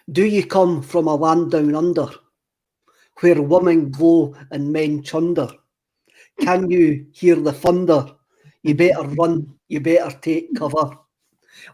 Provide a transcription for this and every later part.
Do you come from a land down under, where women glow and men chunder? Can you hear the thunder? You better run, you better take cover.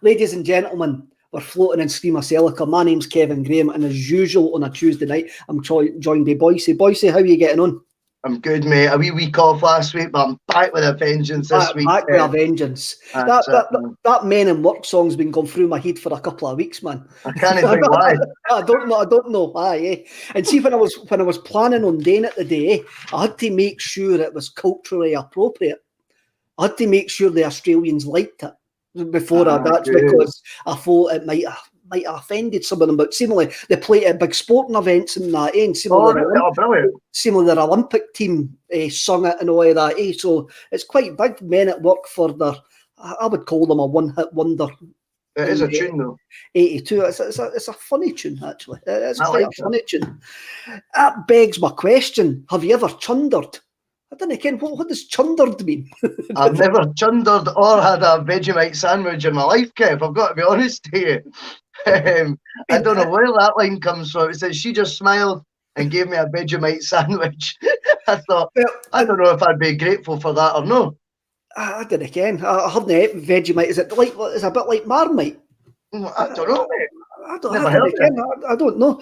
Ladies and gentlemen, we're floating in Screamacelica. My name's Kevin Graham, and as usual on a Tuesday night, I'm joined by Boycey. Boycey, how are you getting on? I'm good, mate. A wee week off last week, but I'm back with a vengeance this week. Back with a vengeance. That Men in Work song's been going through my head for a couple of weeks, man. I can't think why. I don't know why. And see, when I was planning on doing it today, I had to make sure it was culturally appropriate. I had to make sure the Australians liked it before that's because I thought it might have offended some of them. But seemingly they play at big sporting events and that, and seemingly their Olympic team sung it and all of that. So it's quite big. Men at Work for their, I would call them a one-hit wonder. It is a tune though. 82. It's a funny tune actually. It's quite a funny tune. That begs my question: have you ever chundered? I don't know, Ken, what does chundered mean? I've never chundered or had a Vegemite sandwich in my life, Kev. I've got to be honest to you. I don't know where that line comes from. It says she just smiled and gave me a Vegemite sandwich. I thought, I don't know if I'd be grateful for that or no. I don't know, Ken. I haven't eaten Vegemite. Is it a bit like Marmite? I don't know, mate. I don't know.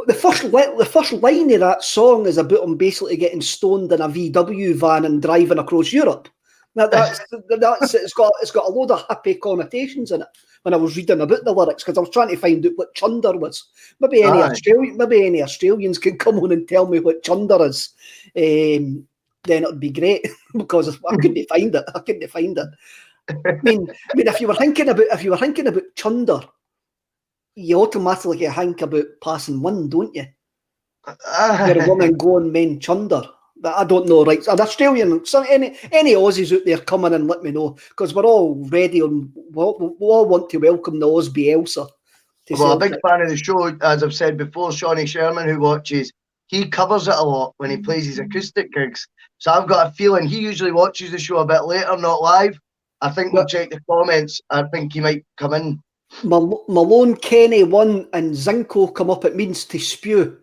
The first line of that song is about him basically getting stoned in a VW van and driving across Europe. Now it's got a load of happy connotations in it. When I was reading about the lyrics, because I was trying to find out what chunder was. Maybe any Australians can come on and tell me what chunder is. Then it would be great because I couldn't find it. I mean, if you were thinking about chunder, you automatically think about passing one, don't you? You're a woman going men chunder. But I don't know, right? An Australian, so any Aussies out there, come in and let me know, because we're all ready and we all want to welcome the Oz Bielsa. Well, a big fan of the show, as I've said before, Shawnee Sherman, who watches, he covers it a lot when he plays his acoustic gigs. So I've got a feeling he usually watches the show a bit later, not live. I think we'll check the comments. I think he might come in. Malone, Kenny, 1 and Zinco come up. It means to spew.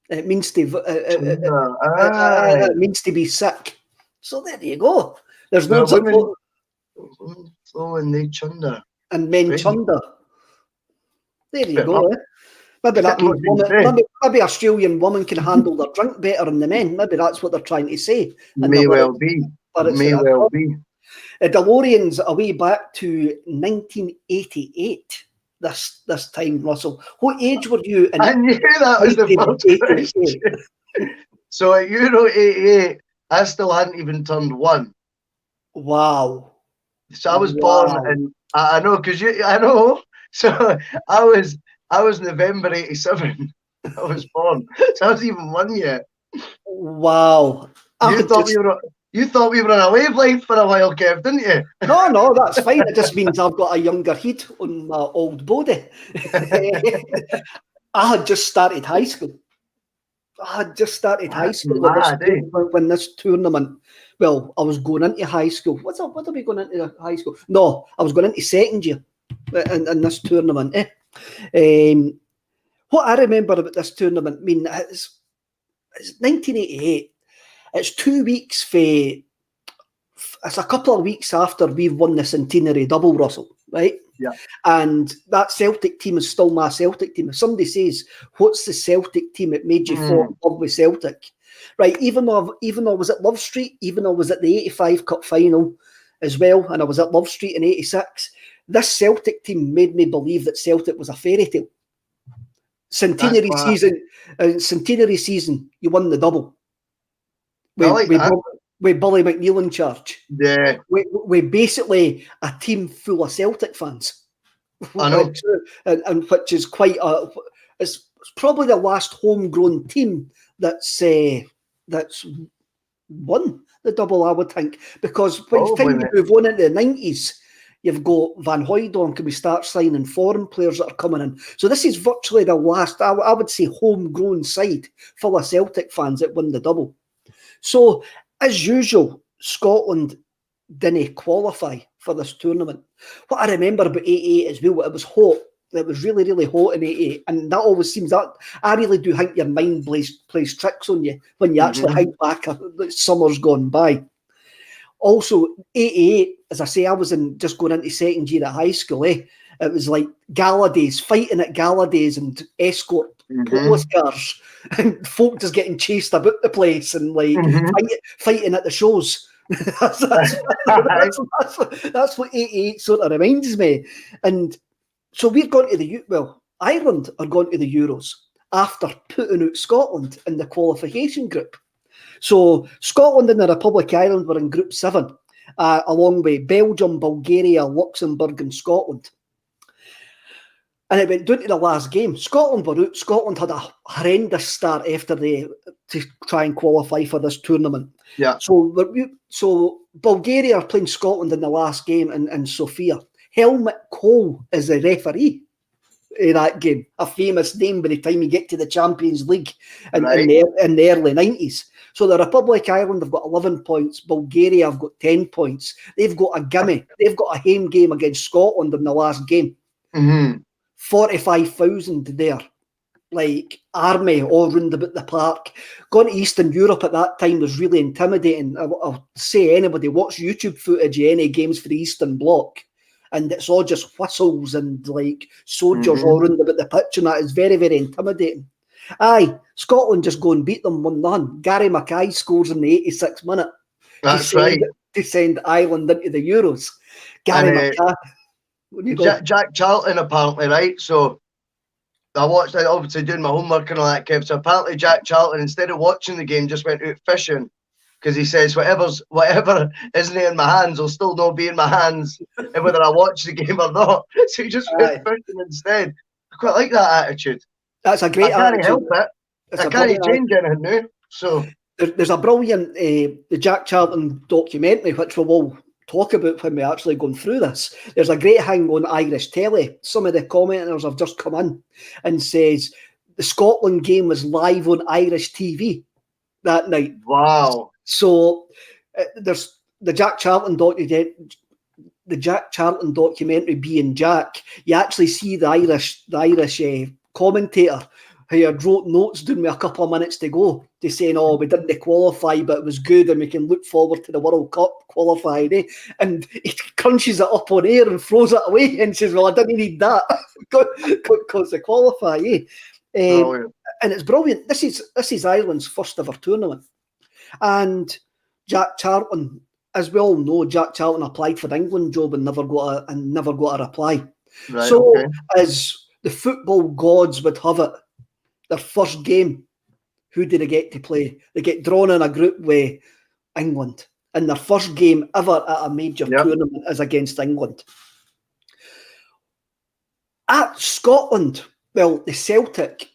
It means to it means to be sick. So there you go. There's loads of women and they chunder. And men chunder. There you go. Maybe that means maybe Australian women can handle their drink better than the men. Maybe that's what they're trying to say. May well be. DeLorean's away back to 1988. This time, Russell. What age were you? I knew that was the first question. So at Euro 88, I still hadn't even turned 1. Wow. So I was born, and I know because I know. So I was November 87. I was born, so I was even 1 year. Wow. You thought we were on a wavelength for a while, Kev, didn't you? No, that's fine. It just means I've got a younger head on my old body. I had just started high school. When this tournament. Well, I was going into high school. What are we going into high school? No, I was going into second year in this tournament. What I remember about this tournament, I mean, it's 1988. It's 2 weeks it's a couple of weeks after we've won the centenary double, Russell, right? Yeah. And that Celtic team is still my Celtic team. If somebody says, what's the Celtic team that made you fall in love with Celtic? Right, even though I was at Love Street, even though I was at the 85 Cup final as well, and I was at Love Street in 86, this Celtic team made me believe that Celtic was a fairy tale. Centenary season, you won the double. With Billy McNeil in charge. Yeah. We basically a team full of Celtic fans. I know. And which is it's probably the last homegrown team that's won the double, I would think. Because by the time you move on into the 90s, you've got Van Hooijdonk, and we start signing foreign players that are coming in. So this is virtually the last, I would say, homegrown side full of Celtic fans that won the double. So, as usual, Scotland didn't qualify for this tournament. What I remember about 88 as well, it was hot. It was really, really hot in 88. And that always seems that I really do think your mind plays tricks on you when you actually think back summer's gone by. Also, 88, as I say, I was just going into second year at high school, It was like gala days, fighting at gala days and escort police cars, and folk just getting chased about the place and like fighting at the shows. that's what 88 sort of reminds me. And so we've gone to Ireland are going to the Euros after putting out Scotland in the qualification group. So Scotland and the Republic of Ireland were in Group 7, along with Belgium, Bulgaria, Luxembourg and Scotland. And it went down to the last game. Scotland were out. Scotland had a horrendous start to try and qualify for this tournament. Yeah. So Bulgaria are playing Scotland in the last game in Sofia. Helmut Kohl is the referee in that game, a famous name by the time you get to the Champions League in the early 90s. So the Republic of Ireland have got 11 points. Bulgaria have got 10 points. They've got a gimme. They've got a home game against Scotland in the last game. 45,000 there, like army all round about the park. Going to Eastern Europe at that time was really intimidating. I'll say anybody watch YouTube footage of any games for the Eastern Bloc, and it's all just whistles and like soldiers all round about the pitch, and that is very, very intimidating. Aye, Scotland just go and beat them 1-0. Gary Mackay scores in the 86th minute. That's right. To send Ireland into the Euros. Gary Mackay. Jack Charlton, apparently, right? So I watched it, obviously doing my homework and all that, Kev. So apparently Jack Charlton, instead of watching the game, just went out fishing, because he says whatever isn't in my hands will still not be in my hands, whether I watch the game or not. So he just went fishing instead. I quite like that attitude. That's a great attitude. I can't help it. I can't change anything now. So there's a brilliant the Jack Charlton documentary, which we will talk about when we actually going through this. There's a great hang on Irish telly. Some of the commenters have just come in and says the Scotland game was live on Irish TV that night. Wow. So there's the Jack Charlton documentary, Being Jack. You actually see the Irish commentator who had wrote notes doing me a couple of minutes to go to saying, oh, we didn't qualify, but it was good and we can look forward to the World Cup qualifying. And he crunches it up on air and throws it away and says, well, I didn't need that because they qualify. And it's brilliant. This is Ireland's first ever tournament. And Jack Charlton, as we all know, Jack Charlton applied for the England job and never got a reply. Right, so as the football gods would have it, their first game, who did they get to play? They get drawn in a group with England. And their first game ever at a major tournament is against England. At Scotland, well, the Celtic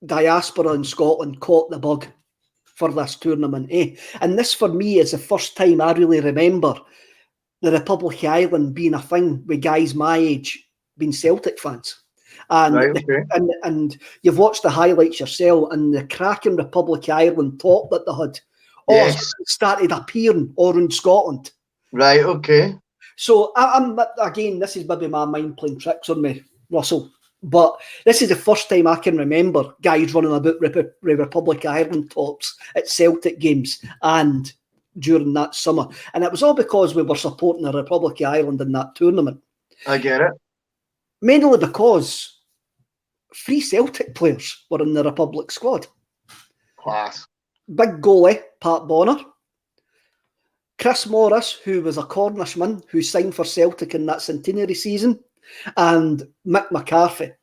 diaspora in Scotland caught the bug for this tournament. And this, for me, is the first time I really remember the Republic of Ireland being a thing with guys my age being Celtic fans. And and you've watched the highlights yourself, and the cracking Republic of Ireland top that they had started appearing all around Scotland. Right, okay. So I'm again, this is maybe my mind playing tricks on me, Russell, but this is the first time I can remember guys running about Republic of Ireland tops at Celtic games and during that summer. And it was all because we were supporting the Republic of Ireland in that tournament. I get it. Mainly because 3 Celtic players were in the Republic squad. Class. Big goalie, Pat Bonner. Chris Morris, who was a Cornishman who signed for Celtic in that centenary season. And Mick McCarthy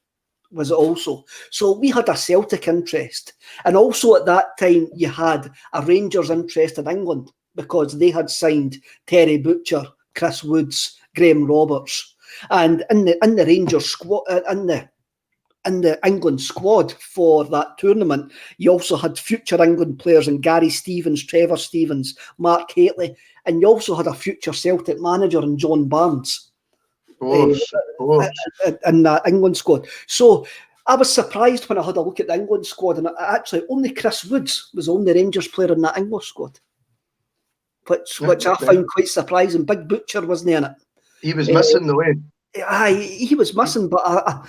was also. So we had a Celtic interest. And also at that time, you had a Rangers interest in England because they had signed Terry Butcher, Chris Woods, Graham Roberts. And in the Rangers squad, in the England squad for that tournament, you also had future England players in Gary Stevens, Trevor Stevens, Mark Hateley, and you also had a future Celtic manager in John Barnes in that England squad. So I was surprised when I had a look at the England squad, and actually only Chris Woods was the only Rangers player in that English squad, which I found quite surprising. Big Butcher wasn't in it. He was missing the way. he was missing, but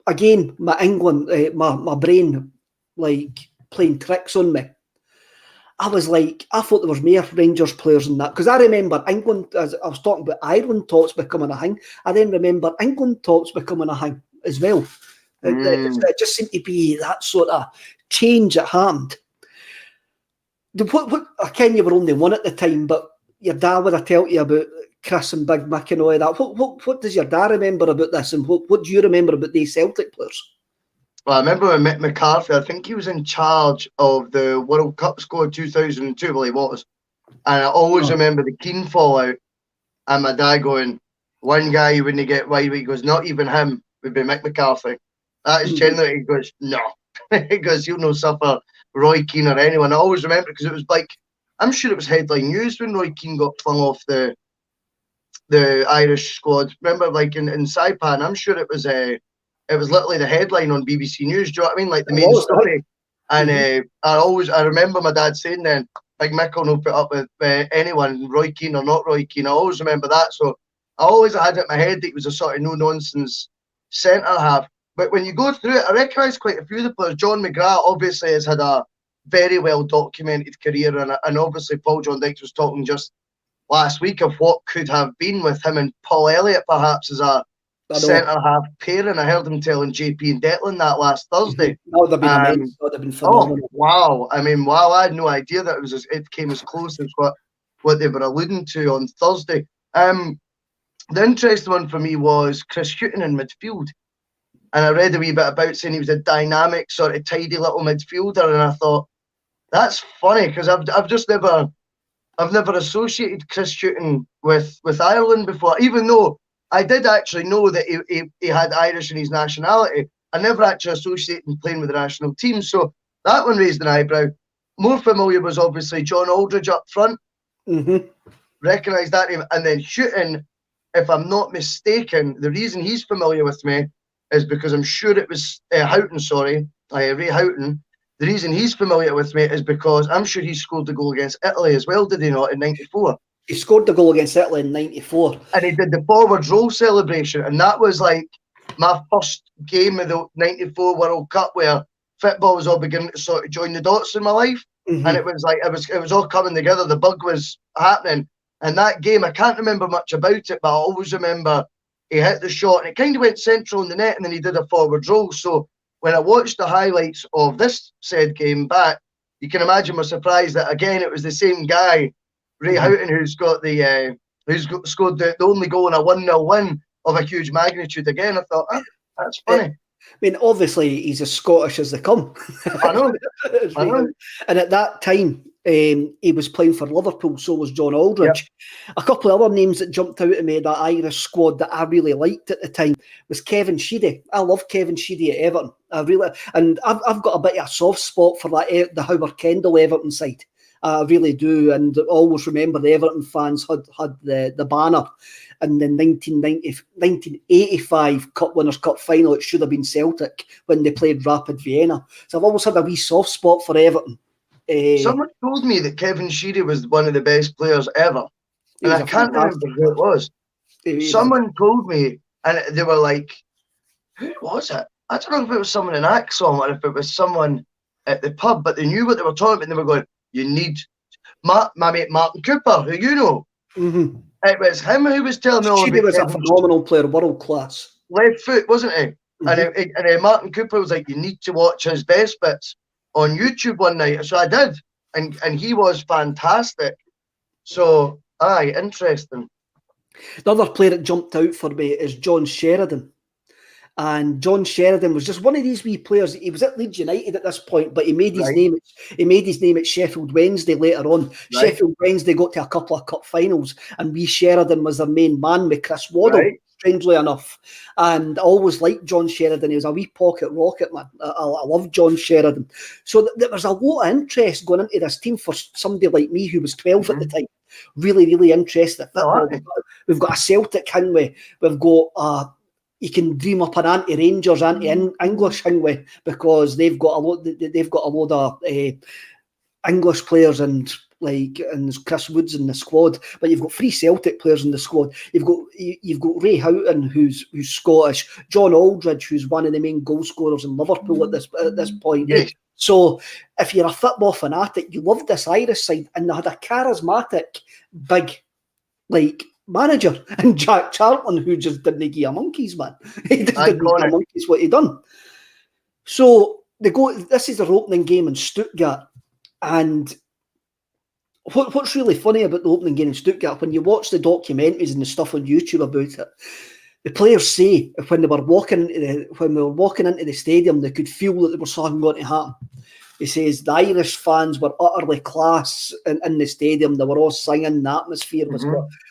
again, my England, my brain, like, playing tricks on me. I was like, I thought there was more Rangers players in that, because I remember England, as I was talking about Ireland tops becoming a thing, I then remember England tops becoming a thing as well. It just seemed to be that sort of change at hand. I ken you were only one at the time, but your dad would have told you about Chris and Big Mick and all of that. What does your dad remember about this, and what do you remember about these Celtic players? Well, I remember when Mick McCarthy, I think he was in charge of the World Cup squad 2002, well, he was. And I always remember the Keane fallout and my dad going, one guy who wouldn't get wide, he goes, not even him, would be Mick McCarthy. That is generally, he goes, no. He goes, you'll no suffer Roy Keane or anyone. I always remember because it was like, I'm sure it was headline news when Roy Keane got flung off the Irish squad. Remember, like in Saipan, I'm sure it was literally the headline on BBC News. Do you know what I mean? Like the main story. And I remember my dad saying then, Big Mick will not put up with anyone, Roy Keane or not Roy Keane. I always remember that. So I always had it in my head that he was a sort of no-nonsense centre half. But when you go through it, I recognise quite a few of the players. John McGrath obviously has had a very well documented career, and obviously Paul John Dykes was talking just last week of what could have been with him and Paul Elliott perhaps as a centre half pairing. I heard him telling JP and Declan that last Thursday. That would have been amazing. That would have been phenomenal. Oh, wow. I mean, wow, I had no idea that it came as close as what they were alluding to on Thursday. The interesting one for me was Chris Hughton in midfield. And I read a wee bit about saying he was a dynamic, sort of tidy little midfielder, and I thought, that's funny, because I've never associated Chris Hughton with Ireland before, even though I did actually know that he had Irish in his nationality. I never actually associated him playing with the national team, so that one raised an eyebrow. More familiar was obviously John Aldridge up front. Recognised that name. And then Hughton, if I'm not mistaken, the reason he's familiar with me is because I'm sure it was Houghton, Ray Houghton. The reason he's familiar with me is because I'm sure he scored the goal against Italy as well, did he not, in '94? He scored the goal against Italy in '94. And he did the forward roll celebration, and that was like my first game of the '94 World Cup where football was all beginning to sort of join the dots in my life. And it was like, it was all coming together. The bug was happening. And that game, I can't remember much about it, but I always remember he hit the shot and it kind of went central in the net, and then he did a forward roll. So when I watched the highlights of this said game back, you can imagine my surprise that again it was the same guy, Ray Houghton, who's scored the only goal in a 1-0 win of a huge magnitude. Again, I thought, that's funny. I mean, obviously he's as Scottish as they come. I know. And at that time, he was playing for Liverpool, so was John Aldridge. Yep. A couple of other names that jumped out at me, that Irish squad that I really liked at the time, was Kevin Sheedy. I love Kevin Sheedy at Everton. I've got a bit of a soft spot for that, the Howard Kendall Everton side. I really do, and always remember the Everton fans had the banner in the 1985 Cup Winners' Cup final. It should have been Celtic when they played Rapid Vienna. So I've always had a wee soft spot for Everton. Someone told me that Kevin Sheedy was one of the best players ever, and I can't remember who it was. Someone told me, and they were like, who was it? I don't know if it was someone in ACSOM or if it was someone at the pub, but they knew what they were talking about, and they were going, you need my mate Martin Cooper, who you know. It was him who was telling me all about. He was a phenomenal player, world class. Left foot, wasn't he? And Martin Cooper was like, you need to watch his best bits on YouTube one night. So I did, and he was fantastic. So, interesting. The other player that jumped out for me is John Sheridan. And John Sheridan was just one of these wee players. He was at Leeds United at this point, but he made his name. He made his name at Sheffield Wednesday later on. Sheffield Wednesday got to a couple of cup finals, and wee Sheridan was their main man with Chris Waddle. Strangely enough, and I always liked John Sheridan. He was a wee pocket rocket, man. I love John Sheridan. So there was a lot of interest going into this team for somebody like me who was 12 at the time. Really, really interested. We've got a Celtic hangway. We've got you can dream up an anti-Rangers, anti-English hangway, because they've got a load of English players, and like, and there's Chris Woods in the squad, but you've got 3 Celtic players in the squad. You've got Ray Houghton, who's Scottish, John Aldridge, who's one of the main goal scorers in Liverpool at this point. Yes. So if you're a football fanatic, you love this Irish side, and they had a charismatic, big, like, manager and Jack Charlton, who just didn't give a monkeys, man. He just didn't give a monkeys what he done. So they go. This is their opening game in Stuttgart, and what's really funny about the opening game in Stuttgart, when you watch the documentaries and the stuff on YouTube about it, the players say when we were walking into the stadium, they could feel that there was something going to happen. He says the Irish fans were utterly class in the stadium. They were all singing. The atmosphere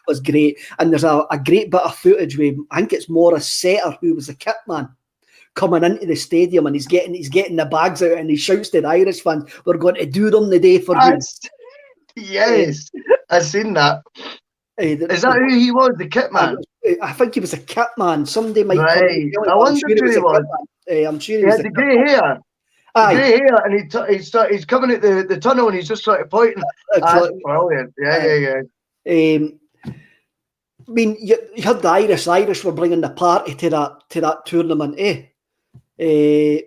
was great. And there's a great bit of footage where I think it's Morris Setter, who was the kit man, coming into the stadium, and he's getting the bags out, and he shouts to the Irish fans, "We're going to do them the day for you." Yes, I've seen that. Is that who he was, the kit man? I think he was a kit man. Somebody might. Right. I wonder who he was. I'm sure he was. Had the grey hair. Grey hair, and he's coming at the tunnel, and he's just sort of pointing. That's brilliant. Yeah. I mean, you heard the Irish were bringing the party to that tournament, The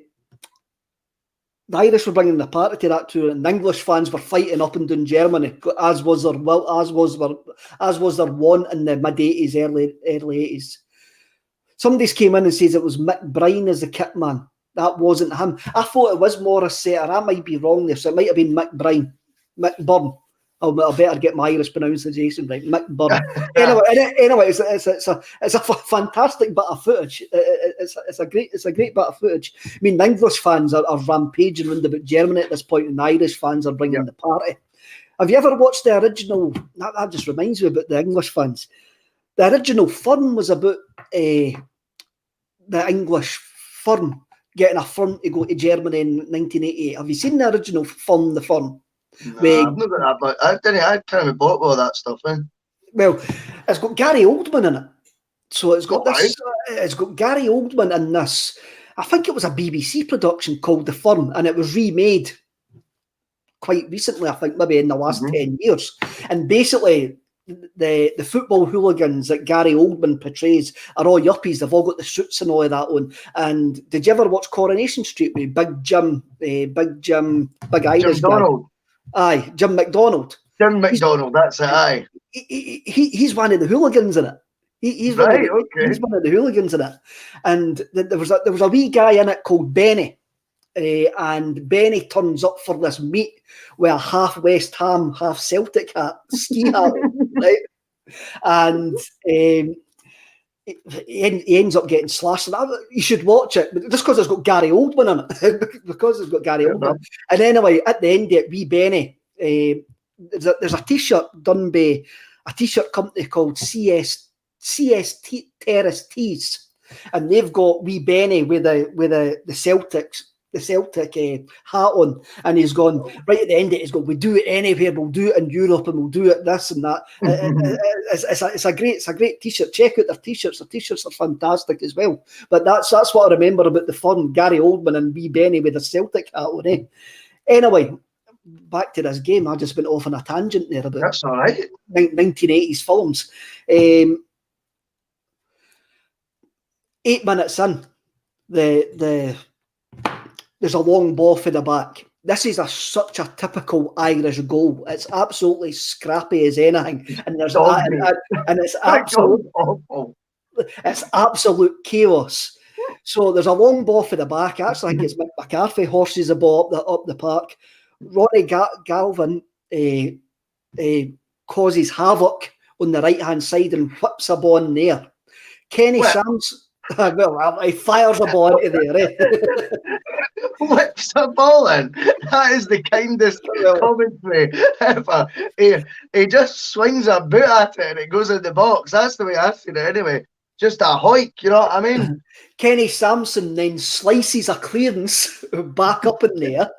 Irish were bringing the party to that tournament, and the English fans were fighting up and down Germany, as was their want in the mid-80s, early 80s. Somebody's came in and says it was Mick Bryan as the kit man. That wasn't him. I thought it was Morris Setter. I might be wrong there, so it might have been Mick Bryan. Mick Byrne. I better get my Irish pronunciation right. Mick Byrne. anyway, it's a fantastic bit of footage. It's a great bit of footage. I mean, the English fans are rampaging around about Germany at this point, and the Irish fans are bringing the party. Have you ever watched the original? That just reminds me about the English fans. The original firm was about the English firm getting a firm to go to Germany in 1988. Have you seen the original firm, the firm? No, I've not got that, but I can't remember all that stuff. Well, it's got Gary Oldman in it. So it's got it's got Gary Oldman in this. I think it was a BBC production called The Firm, and it was remade quite recently, I think maybe in the last 10 years. And basically, the football hooligans that Gary Oldman portrays are all yuppies. They've all got the suits and all of that on. And did you ever watch Coronation Street with Big Irish Donald? Guy? Aye, Jim McDonald. Jim McDonald, that's it, aye. He's one of the hooligans in it. He's one of the hooligans in it. And there was a wee guy in it called Benny. And Benny turns up for this meet with a half West Ham, half Celtic hat, ski hat, right? And he ends up getting slashed. You should watch it, just because it's got Gary Oldman in it. Because it's got Gary Oldman. And anyway, at the end of it, wee Benny, there's a T-shirt done by a T-shirt company called CST Terrace Tees, and they've got wee Benny with the Celtic hat on, and he's gone right at the end of it. He's gone, we do it anywhere, we'll do it in Europe, and we'll do it this and that. It's a great T-shirt. Check out their T-shirts. Their T-shirts are fantastic as well. But that's what I remember about the fun. Gary Oldman and wee Benny with a Celtic hat on. Anyway, back to this game. I just went off on a tangent there about that's all right. 1980s films. 8 minutes in, there's a long ball for the back. This is such a typical Irish goal. It's absolutely scrappy as anything, and there's and it's absolute chaos. So there's a long ball for the back. Actually, I think it's Mick McCarthy horses the ball up the park. Ronnie Galvin causes havoc on the right hand side and whips a ball in there. Kenny Samson. Well, he fires a ball into there. Whips a ball in. That is the kindest commentary ever. He just swings a boot at it and it goes in the box. That's the way I've seen it anyway. Just a hoik, you know what I mean? Kenny Samson then slices a clearance back up in there.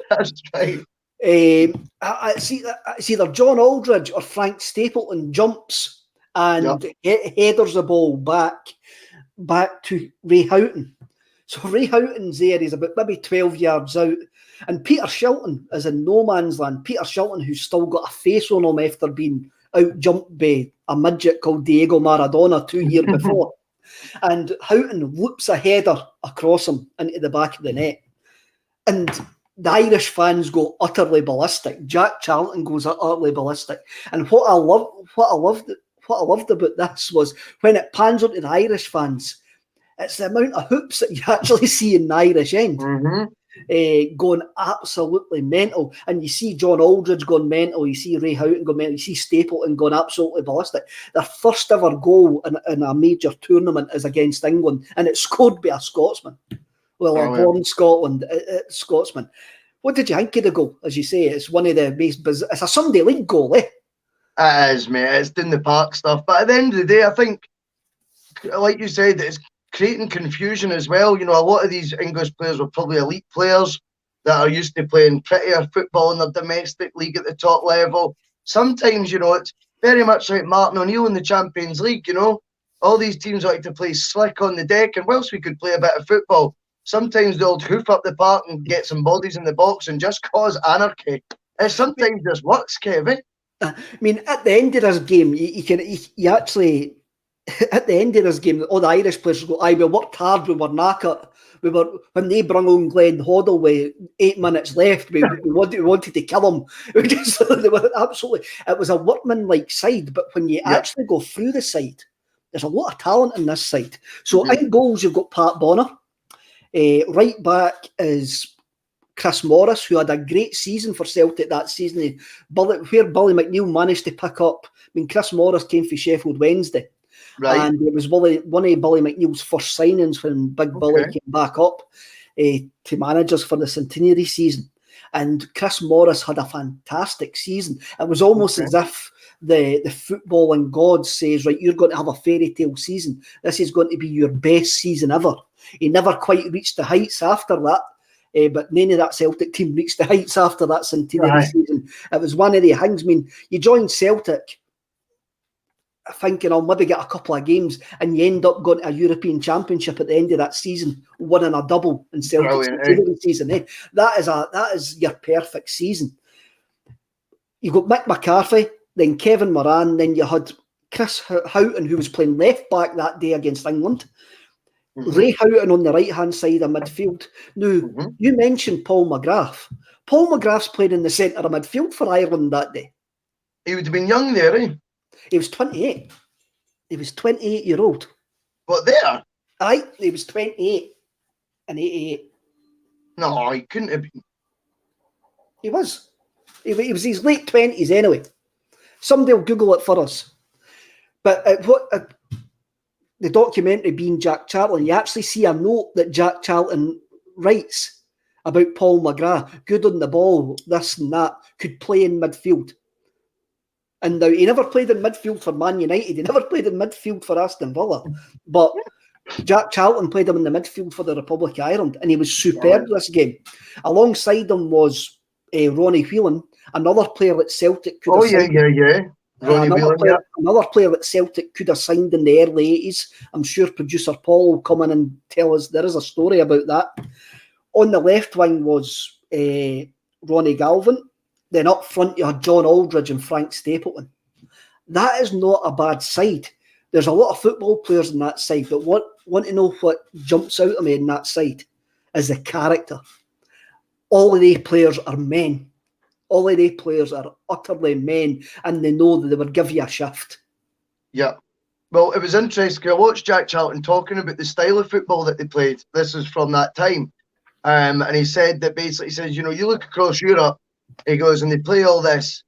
That's right. It's either John Aldridge or Frank Stapleton jumps and headers the ball back to Ray Houghton. So Ray Houghton's there, he's about maybe 12 yards out. And Peter Shilton is in no man's land. Peter Shilton, who's still got a face on him after being out-jumped by a midget called Diego Maradona 2 years before. And Houghton whoops a header across him into the back of the net. And the Irish fans go utterly ballistic. Jack Charlton goes utterly ballistic. And what I loved about this was when it pans onto the Irish fans, it's the amount of hoops that you actually see in the Irish end. Going absolutely mental. And you see John Aldridge going mental, you see Ray Houghton going mental, you see Stapleton going absolutely ballistic. Their first ever goal in a major tournament is against England, and it's scored by a Scotsman. Well, born Scotland, Scotsman. What did you think of the goal? As you say, it's one of the most bizarre. It's a Sunday League goal, eh? It is, mate. It's in the park stuff. But at the end of the day, I think, like you said, it's creating confusion as well. You know, a lot of these English players were probably elite players that are used to playing prettier football in their domestic league at the top level. Sometimes, you know, it's very much like Martin O'Neill in the Champions League, you know. All these teams like to play slick on the deck, and whilst we could play a bit of football, sometimes they'll hoof up the park and get some bodies in the box and just cause anarchy. It sometimes just works, Kevin. I mean, at the end of this game, you actually, at the end of this game, all the Irish players go, we worked hard, we were knackered. When they brung on Glenn Hoddle with 8 minutes left, we wanted to kill him. They were absolutely, it was a workman-like side, but when you actually go through the side, there's a lot of talent in this side. So in goals, you've got Pat Bonner. Right back is Chris Morris, who had a great season for Celtic that season. Where Billy McNeil managed to pick up. I mean, Chris Morris came from Sheffield Wednesday. Right. And it was one of Billy McNeil's first signings when Big Billy came back up to manage us for the centenary season. And Chris Morris had a fantastic season. It was almost as if the footballing god says, right, you're going to have a fairy tale season. This is going to be your best season ever. He never quite reached the heights after that. But none of that Celtic team reached the heights after that centenary season. It was one of the things. I mean, you join Celtic thinking I'll maybe get a couple of games, and you end up going to a European Championship at the end of that season, winning a double in Celtic's season. That is your perfect season. You got Mick McCarthy, then Kevin Moran, then you had Chris Houghton, who was playing left back that day against England. Ray Houghton on the right-hand side of midfield. Now, you mentioned Paul McGrath. Paul McGrath's played in the centre of midfield for Ireland that day. He would have been young there, eh? He was 28. He was 28-year-old. What, there? Aye, he was 28 in 88. No, he couldn't have been. He was. He was his late 20s anyway. Somebody will Google it for us. But the documentary being Jack Charlton, you actually see a note that Jack Charlton writes about Paul McGrath, good on the ball, this and that, could play in midfield. And now he never played in midfield for Man United, he never played in midfield for Aston Villa, but Jack Charlton played him in the midfield for the Republic of Ireland, and he was superb this game. Alongside him was Ronnie Whelan, another player that Celtic could have signed. Another player that Celtic could have signed in the early 80s. I'm sure producer Paul will come in and tell us there is a story about that. On the left wing was Ronnie Galvin. Then up front you had John Aldridge and Frank Stapleton. That is not a bad side. There's a lot of football players in that side, but want to know what jumps out at me in that side is the character. All of these players are men. All of these players are utterly men, and they know that they would give you a shift. Yeah. Well, it was interesting. I watched Jack Charlton talking about the style of football that they played. This is from that time. And he said that basically, he says, you know, you look across Europe, he goes, and they play all this,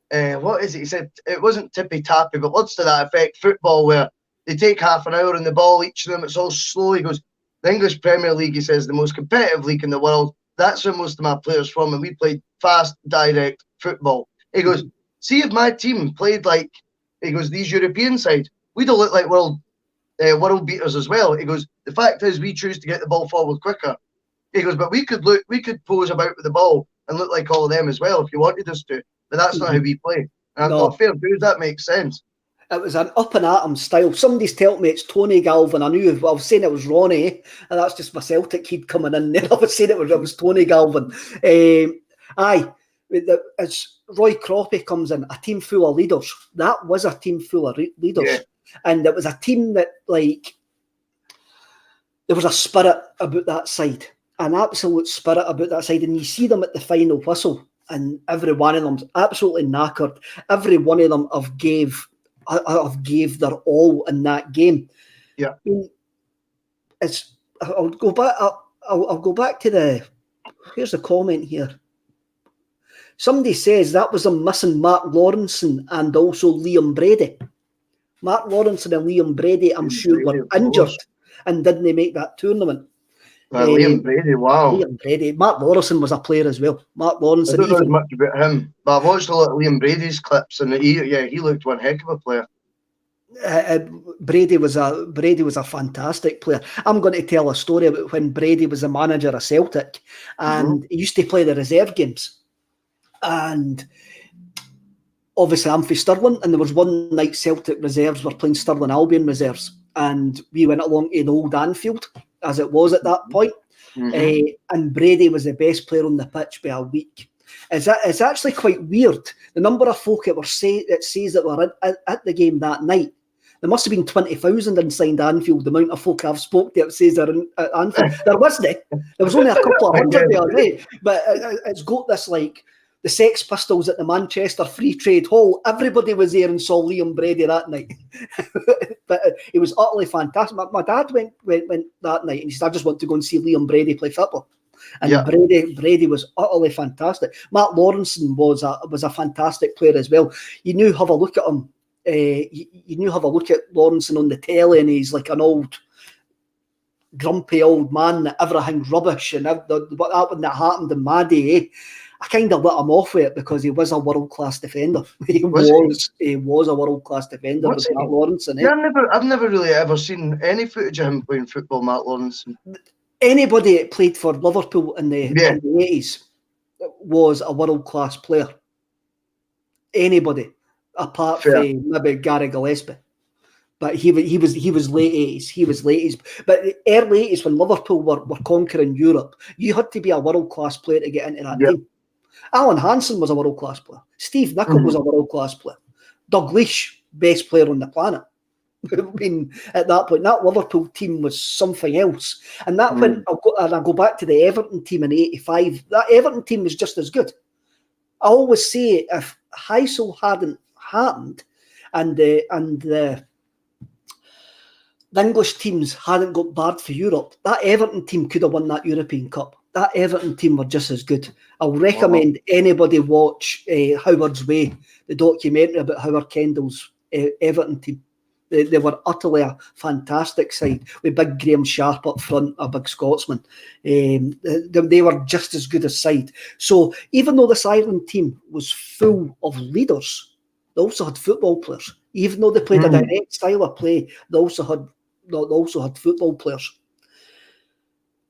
what is it? He said, it wasn't tippy-tappy, but words to that effect, football, where they take half an hour on the ball, each of them, it's all slow. He goes, the English Premier League, he says, the most competitive league in the world. That's where most of my players from, and we played fast, direct football. He goes, see if my team played like, he goes, these European sides, we don't look like world beaters as well. He goes, the fact is we choose to get the ball forward quicker. He goes, but we could pose about with the ball and look like all of them as well if you wanted us to. But that's not how we play. And I thought, fair dues, that makes sense. It was an up and at 'em style. Somebody's telling me it's Tony Galvin. I was saying it was Ronnie, and that's just my Celtic kid coming in there. I was saying it was Tony Galvin. As Roy Croppy comes in, a team full of leaders. That was a team full of leaders. Yeah. And it was a team that, like, there was a spirit about that side, an absolute spirit about that side. And you see them at the final whistle, and every one of them's absolutely knackered. Every one of them have gave their all in that game. Yeah. I mean, I'll go back. I'll go back to the. Here's a comment here. Somebody says that was them missing Mark Lawrenson and also Liam Brady. Mark Lawrenson and Liam Brady, I'm sure, were injured and didn't make that tournament. Liam Brady, wow. Liam Brady. Mark Lawrenson was a player as well. Mark Lawrenson. I don't know as much about him, but I've watched a lot of Liam Brady's clips, and he looked one heck of a player. Brady was a fantastic player. I'm going to tell a story about when Brady was the manager of Celtic, and he used to play the reserve games. And obviously I'm for Stirling, and there was one night Celtic reserves were playing Stirling Albion reserves, and we went along to the old Anfield, as it was at that point. And Brady was the best player on the pitch by a week. It's actually quite weird. The number of folk that says that were at the game that night, there must have been 20,000 inside Anfield. The amount of folk I've spoke to that says they're in Anfield. There wasn't. There was only a couple of hundred the other day. But it's got this, like, the Sex Pistols at the Manchester Free Trade Hall. Everybody was there and saw Liam Brady that night. But it was utterly fantastic. My dad went that night, and he said, "I just want to go and see Liam Brady play football." And Brady was utterly fantastic. Matt Lawrenson was a fantastic player as well. You knew have a look at him. You knew have a look at Lawrenson on the telly, and he's like an old, grumpy old man that everything's rubbish, and that when that happened in my day, I kind of let him off with it because he was a world-class defender. He was a world-class defender. Was Matt Lawrenson. Yeah, I've never really ever seen any footage of him playing football, Matt Lawrenson. Anybody that played for Liverpool in the 80s was a world-class player. Anybody, apart from maybe Gary Gillespie. But he was late 80s. He was late 80s. But the early 80s, when Liverpool were conquering Europe, you had to be a world-class player to get into that team. Alan Hansen was a world-class player. Steve Nicol was a world-class player. Doug Leash, best player on the planet. I mean, at that point, that Liverpool team was something else. And that when I go back to the Everton team in '85, that Everton team was just as good. I always say, if Heysel hadn't happened and the English teams hadn't got barred for Europe, that Everton team could have won that European Cup. That Everton team were just as good. I'll recommend anybody watch Howard's Way, the documentary about Howard Kendall's Everton team. They were utterly a fantastic side with big Graham Sharp up front, a big Scotsman. They were just as good a side. So even though this Ireland team was full of leaders, they also had football players. Even though they played a direct style of play, they also had football players.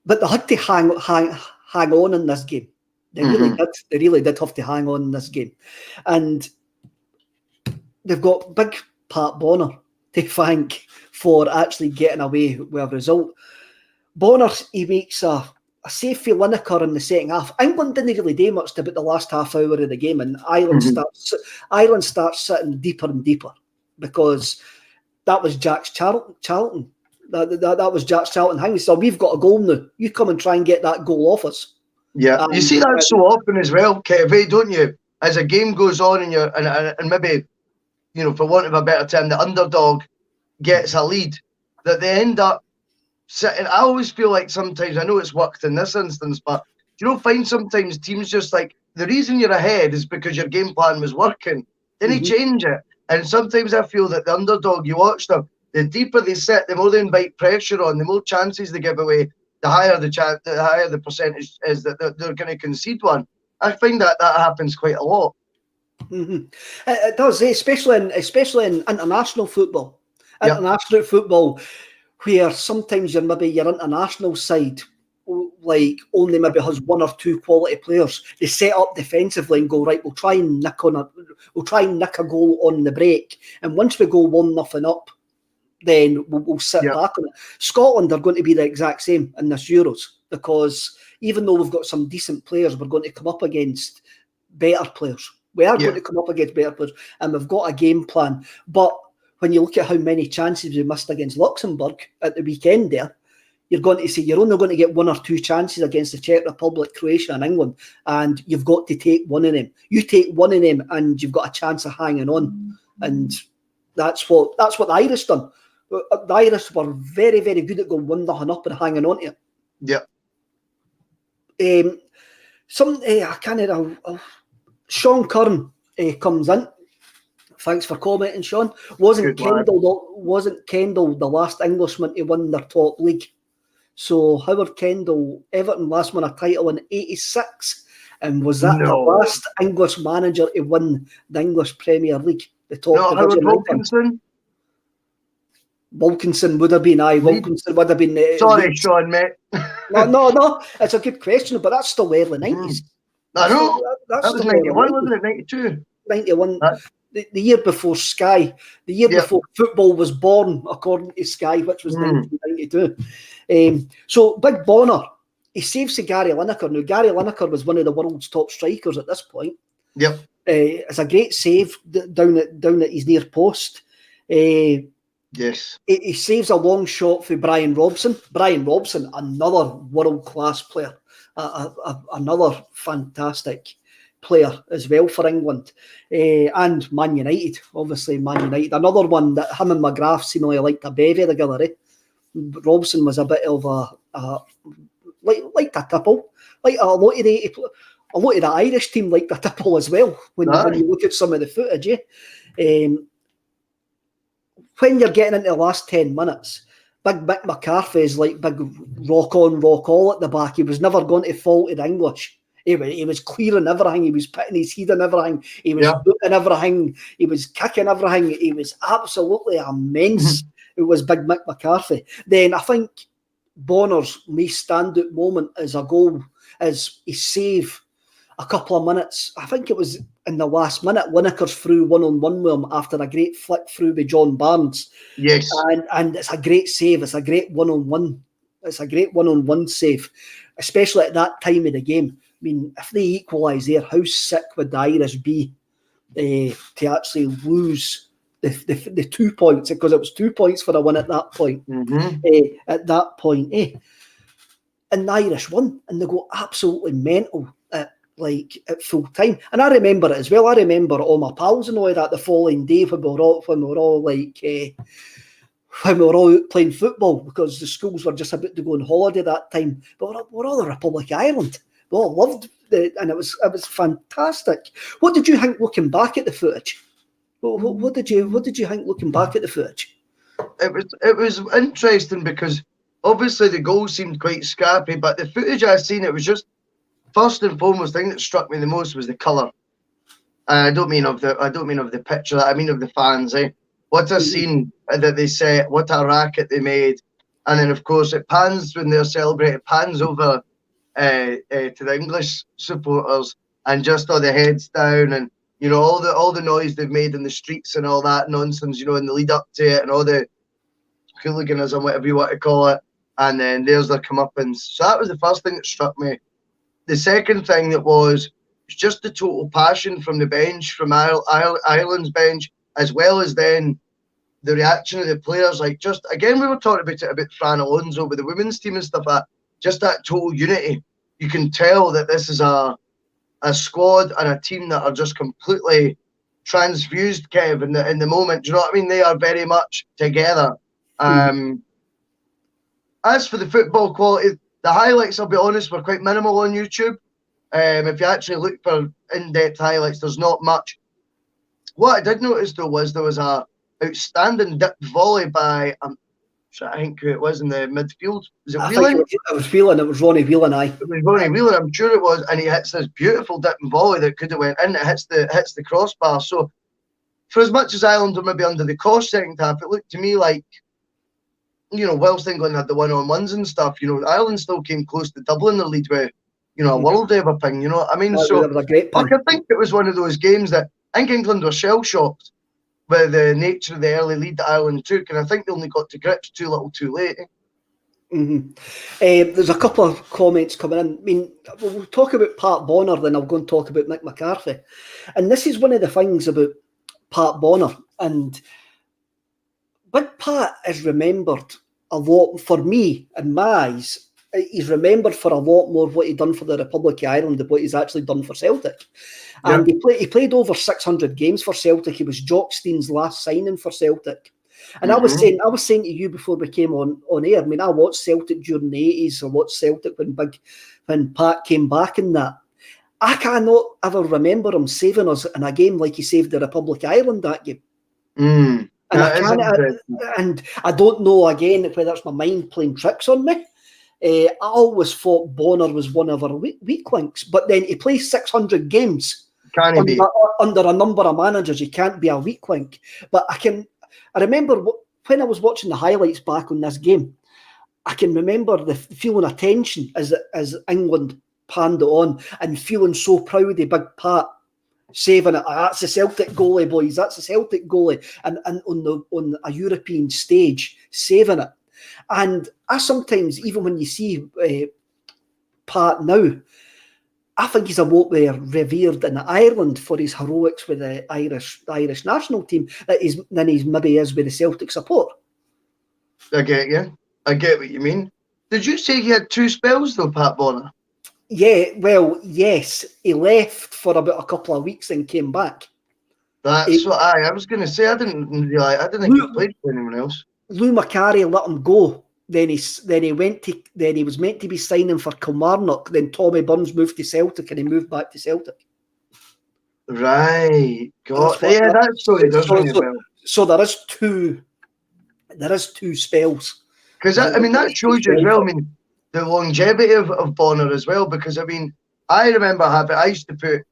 But they had to hang on in this game. They really did. They really did have to hang on in this game. And they've got big Pat Bonner to thank for actually getting away with a result. Bonner, he makes a safety Lineker in the second half. England didn't really do much about the last half hour of the game, and Ireland starts sitting deeper and deeper because that was Jack's Charlton. That was Jack's Charlton. So we've got a goal now. You come and try and get that goal off us. Yeah, you see that so often as well, Kev, don't you? As a game goes on and maybe, you know, for want of a better term, the underdog gets a lead, that they end up sitting. I always feel like sometimes, I know it's worked in this instance, but you don't find sometimes teams just like, the reason you're ahead is because your game plan was working. Then you change it. And sometimes I feel that the underdog, you watch them, the deeper they sit, the more they invite pressure on, the more chances they give away, the higher the percentage is that they're going to concede one. I find that happens quite a lot. It does, especially in international football. International football, where sometimes your international side like only maybe has one or two quality players, they set up defensively and go, right, we'll try and nick a goal on the break, and once we go 1-0 up, then we'll sit back on it. Scotland are going to be the exact same in this Euros, because even though we've got some decent players, we're going to come up against better players. We are going to come up against better players, and we've got a game plan. But when you look at how many chances we missed against Luxembourg at the weekend there, you're going to see you're only going to get one or two chances against the Czech Republic, Croatia and England, and you've got to take one of them. You take one of them and you've got a chance of hanging on. And that's what the Irish done. The Irish were very, very good at going 1-0 up and hanging on to it. Sean Curran comes in. Thanks for commenting, Sean. Wasn't Kendall the last Englishman to win their top league? So Howard Kendall, Everton last won a title in '86, and was that the last English manager to win the English Premier League? The top division. Wilkinson. Wilkinson would have been. Wilkinson would have been. Sorry, Sean, mate. No. It's a good question, but that's still early 90s. I know. That was 91, wasn't it? 92. 91. The year before Sky. The year before football was born, according to Sky, which was 1992. So Big Bonner, he saves to Gary Lineker. Now, Gary Lineker was one of the world's top strikers at this point. Yep. It's a great save down at his near post. Yes. He saves a long shot for Brian Robson. Brian Robson, another world-class player. Another fantastic player as well for England. And Man United, obviously Man United. Another one that him and McGrath seemingly liked a bevy together. Robson was a bit of like a tipple. Like a lot of the Irish team liked a tipple as well when you look at some of the footage. When you're getting into the last 10 minutes, Big Mick McCarthy is like big rock on, rock all at the back. He was never going to fault the English. He was clearing everything. He was putting his head on everything. He was booting everything. He was kicking everything. He was absolutely immense. It was Big Mick McCarthy. Then I think Bonner's most standout moment as a goal is he save a couple of minutes. I think it was in the last minute. Lineker's through one-on-one with him after a great flick through with John Barnes. Yes. And it's a great save. It's a great one-on-one. It's a great one-on-one save, especially at that time of the game. I mean, if they equalise there, how sick would the Irish be to actually lose the 2 points? Because it was 2 points for a win at that point. And the Irish won, and they go absolutely mental at full time. And I remember it as well. I remember all my pals and all that the following day when we were all out playing football, because the schools were just about to go on holiday that time. But we're all the Republic of Ireland. We all loved it, and it was fantastic. What did you think looking back at the footage? What did you think looking back at the footage? It was interesting because obviously the goal seemed quite scrappy, but the footage I've seen, it was just first and foremost thing that struck me the most was the colour. I don't mean of the picture. I mean of the fans. What a scene that they set. What a racket they made, and then of course it pans when they're celebrating. It pans over to the English supporters and just all the heads down, and all the noise they've made in the streets and all that nonsense, in the lead up to it, and all the hooliganism, whatever you want to call it. And then there's their comeuppance. So that was the first thing that struck me. The second thing that was just the total passion from the bench, from Ireland's bench, as well as then the reaction of the players. Like, just again, we were talking about Fran Alonso with the women's team and stuff like that. Just that total unity. You can tell that this is a squad and a team that are just completely transfused, Kev, in the moment. Do you know what I mean? They are very much together. As for the football quality, the highlights, I'll be honest, were quite minimal on YouTube. If you actually look for in-depth highlights, there's not much. What I did notice, though, was there was a outstanding dip volley by, I think who it was in the midfield. Was it Whelan? It was Whelan. It was Ronnie Whelan, aye. It was Ronnie Whelan, I'm sure it was. And he hits this beautiful dip and volley that could have went in. It hits the crossbar. So for as much as Ireland were maybe under the cost second half, it looked to me like whilst England had the one-on-ones and stuff, Ireland still came close to doubling their lead with, a world of a ping, you know what I mean? So, that was a great ping. I think it was one of those games that I think England were shell-shocked by the nature of the early lead that Ireland took, and I think they only got to grips too little too late. There's a couple of comments coming in. I mean, we'll talk about Pat Bonner, then I'll go and talk about Mick McCarthy. And this is one of the things about Pat Bonner. And Big Pat is remembered a lot, for me, in my eyes, he's remembered for a lot more what he'd done for the Republic of Ireland than what he's actually done for Celtic. Yeah. And he played over 600 games for Celtic. He was Jock Stein's last signing for Celtic. And I was saying to you before we came on air, I mean, I watched Celtic during the 80s. I watched Celtic when Pat came back in that. I cannot ever remember him saving us in a game like he saved the Republic of Ireland that game. And I don't know, again, whether it's my mind playing tricks on me. I always thought Bonner was one of our weak links, but then he plays 600 games under a number of managers. He can't be a weak link. But I remember when I was watching the highlights back on this game, I can remember the feeling of tension as England panned it on and feeling so proud of Big Pat saving it. That's the Celtic goalie, boys. That's the Celtic goalie. And on a European stage, saving it. And I sometimes, even when you see Pat now, I think he's a lot more revered in Ireland for his heroics with the Irish national team than he maybe is with the Celtic support. I get you. I get what you mean. Did you say he had 2 spells though, Pat Bonner? Yeah, well, yes. He left for about a couple of weeks and came back. That's what I was going to say. I didn't think he played for anyone else. Lou Macari let him go. Then he was meant to be signing for Kilmarnock. Then Tommy Burns moved to Celtic and he moved back to Celtic. Right. God. That story does ring a bell. So there is two spells. Because that shows you as well. I mean, the longevity of Bonner as well. Because I remember I used to put,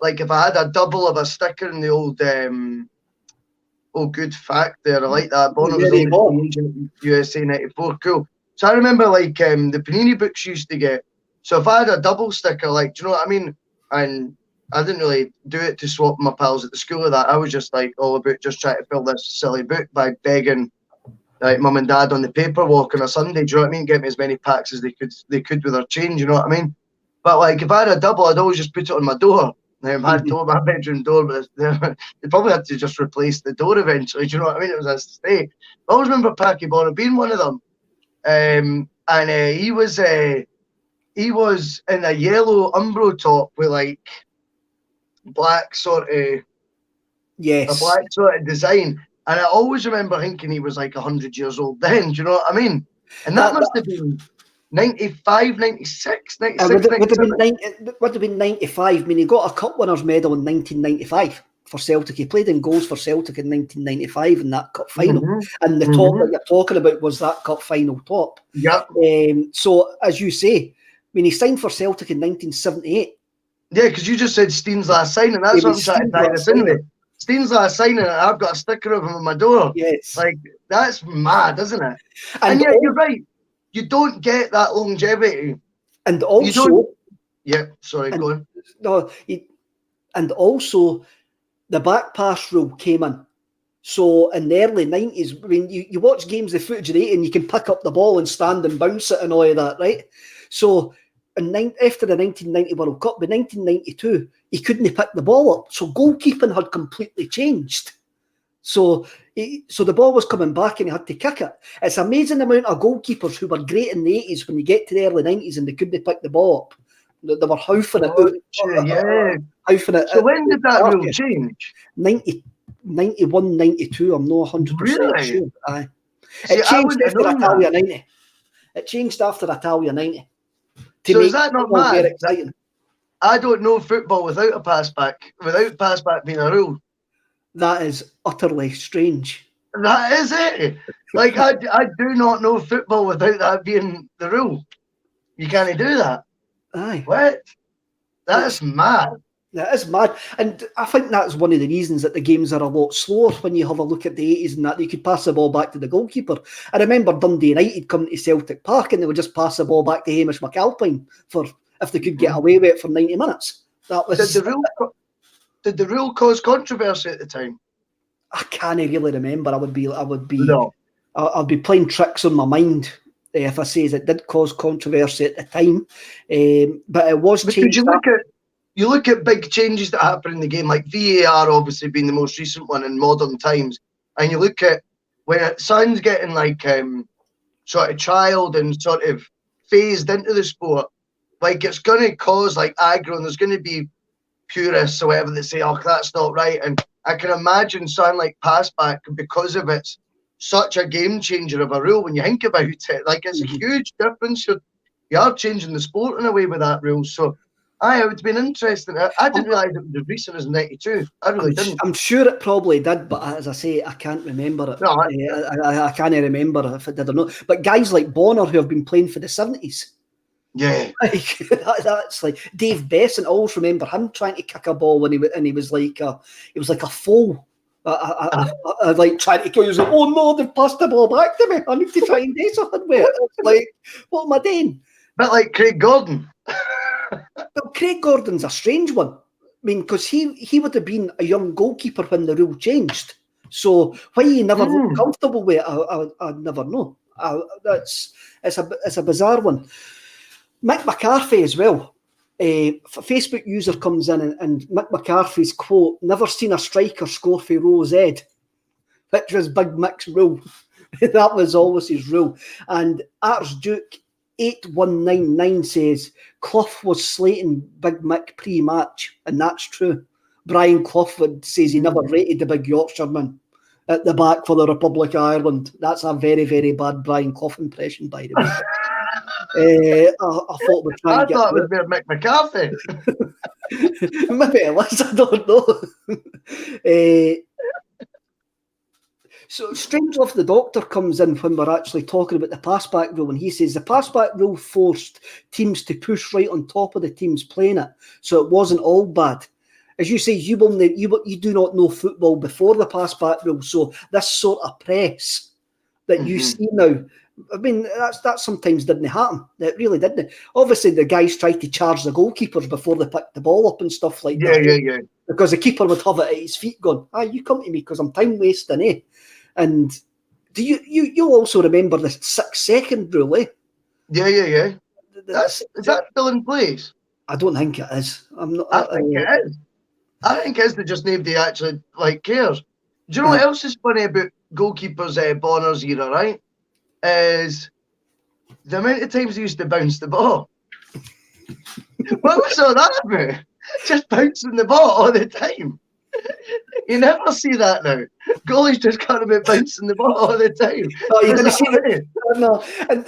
like, if I had a double of a sticker in the old good fact there, I like that. Bonner was in USA 94, cool. So I remember the Panini books used to get. So if I had a double sticker, like, do you know what I mean? And I didn't really do it to swap my pals at the school with that. I was just like all about just trying to fill this silly book by begging like mum and dad on the paper walk on a Sunday. Do you know what I mean? Get me as many packs as they could with their change. You know what I mean? But like if I had a double, I'd always just put it on my door. I had my bedroom door, but they probably had to just replace the door eventually. Do you know what I mean? It was a stay. I always remember Packy Bonner being one of them, and he was in a yellow Umbro top with like black sort of design. And I always remember thinking he was like 100 years old then. Do you know what I mean? And that must have been 95, 96, 96, would have been 95. I mean, he got a Cup Winners' Medal in 1995 for Celtic. He played in goals for Celtic in 1995 in that Cup final. And the top that you're talking about was that Cup final top. Yeah. So, as you say, I mean, he signed for Celtic in 1978. Yeah, because you just said Stein's last signing. That's what I'm trying to tie this in with. Stein's last signing, and I've got a sticker of him on my door. Yes. Like, that's mad, isn't it? And yeah, you're right. You don't get that longevity. And also... Yeah, sorry, go on. No, and also, the back pass rule came in. So, in the early 90s, when you watch games of footage of the 80s, and you can pick up the ball and stand and bounce it and all of that, right? So, after the 1990 World Cup, in 1992, he couldn't pick the ball up. So, goalkeeping had completely changed. So the ball was coming back and he had to kick it. It's an amazing amount of goalkeepers who were great in the 80s when you get to the early 90s and they couldn't pick the ball up. They were hoofing it out. Yeah. Hoofing it. So when did that rule change? 91, 92. I'm not 100% sure. Aye. It changed after Italia 90. It changed after Italia 90. So is that not mad? Very exciting. I don't know football without a passback. Without passback being a rule. That is utterly strange. That is it. Like, I do not know football without that being the rule. You can't do that. Aye. What? That's mad. That is mad. And I think that's one of the reasons that the games are a lot slower when you have a look at the 80s and that you could pass the ball back to the goalkeeper. I remember Dundee United coming to Celtic Park and they would just pass the ball back to Hamish McAlpine for if they could get away with it for 90 minutes. That was Did the rule cause controversy at the time? I can't really remember. I'd be playing tricks on my mind if I say it did cause controversy at the time. But it was changed. You look at big changes that happen in the game, like VAR obviously being the most recent one in modern times, and you look at when it sounds getting like sort of trialed and sort of phased into the sport, like it's going to cause like aggro, and there's going to be purists or whatever that say, oh, that's not right. And I can imagine something like Passback, because of it's such a game changer of a rule when you think about it. Like it's a huge difference. You are changing the sport in a way with that rule. So it would have been interesting. I didn't realise it was as recent as 92. I really didn't. I'm sure it probably did, but as I say, I can't remember it. No, I can't remember if it did or not. But guys like Bonner who have been playing for the 70s. Yeah. That's like Dave Besant. I always remember him trying to kick a ball when he was like a foal. I like trying to kill. He was like, oh no, they've passed the ball back to me. I need to try and do something with it. It's like, what am I doing? Bit like Craig Gordon. But Craig Gordon's a strange one. I mean, because he would have been a young goalkeeper when the rule changed. So why he never looked comfortable with it, I never know. It's a bizarre one. Mick McCarthy as well. A Facebook user comes in and Mick McCarthy's quote, "Never seen a striker score for Rose Ed," which was Big Mick's rule. That was always his rule. And Archduke 8199 says Clough was slating Big Mick pre-match, and that's true. Brian Clough says he never rated the big Yorkshireman at the back for the Republic of Ireland. That's a very, very bad Brian Clough impression, by the way. I thought we'd try and get. I thought it was Mick McCarthy. Maybe it was. I don't know. So Strangelove the Doctor comes in when we're actually talking about the passback rule, and he says the passback rule forced teams to push right on top of the teams playing it, so it wasn't all bad. As you say, you do not know football before the passback rule, so this sort of press that you see now, I mean, that sometimes didn't happen. It really didn't. Obviously, the guys tried to charge the goalkeepers before they picked the ball up and stuff like that. Yeah. Because the keeper would have it at his feet going, you come to me because I'm time wasting, eh? And do you'll also remember the 6-second rule, eh? Yeah. Is that still in place? I don't think it is. I think it is. I think it's just nobody actually cares. Do you know what else is funny about goalkeepers' Bonner's era, right? Is the amount of times he used to bounce the ball. What was all that about? Just bouncing the ball all the time. You never see that now. Goalies just can't about bouncing the ball all the time. Oh, you're going to see it. No. And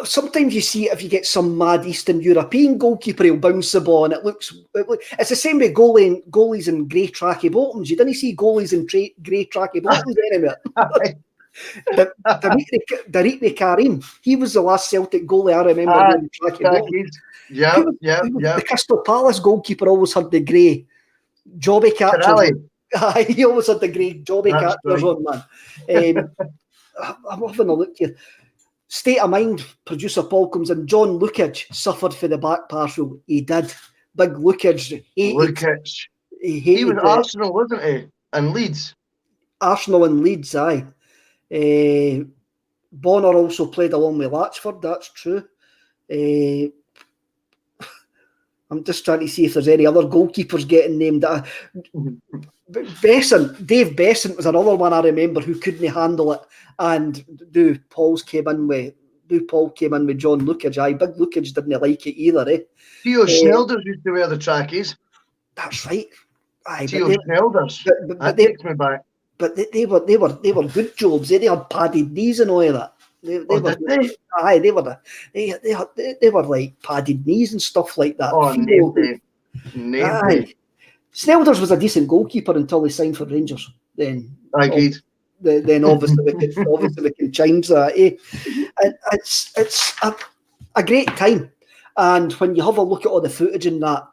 sometimes you see it if you get some mad Eastern European goalkeeper, he'll bounce the ball and it looks. It's the same with goalies in grey tracky bottoms. You didn't see goalies in grey tracky bottoms anymore. Daritne Karim, he was the last Celtic goalie I remember. Yeah. The Crystal Palace goalkeeper always had the grey jobby catchers. He always had the grey jobby catchers on, man. I'm having a look here. State of mind, producer Paul comes in. John Lukage suffered for the back pass rule. He did. Big Lukage. He was Arsenal, wasn't he? And Leeds. Arsenal and Leeds, aye. Bonner also played along with Latchford, that's true. I'm just trying to see if there's any other goalkeepers getting named. Dave Besant was another one I remember who couldn't handle it, and Paul came in with John Lukage. Aye, Big Lukage didn't like it either, eh? Theo Snelders used to wear the trackies. That's right. Aye, Theo Snelders. That takes me back. But they were good jobs. They had padded knees and all of that. They were like padded knees and stuff like that. Snelders was a decent goalkeeper until he signed for Rangers. Then obviously we can change that. And it's a great time. And when you have a look at all the footage in that,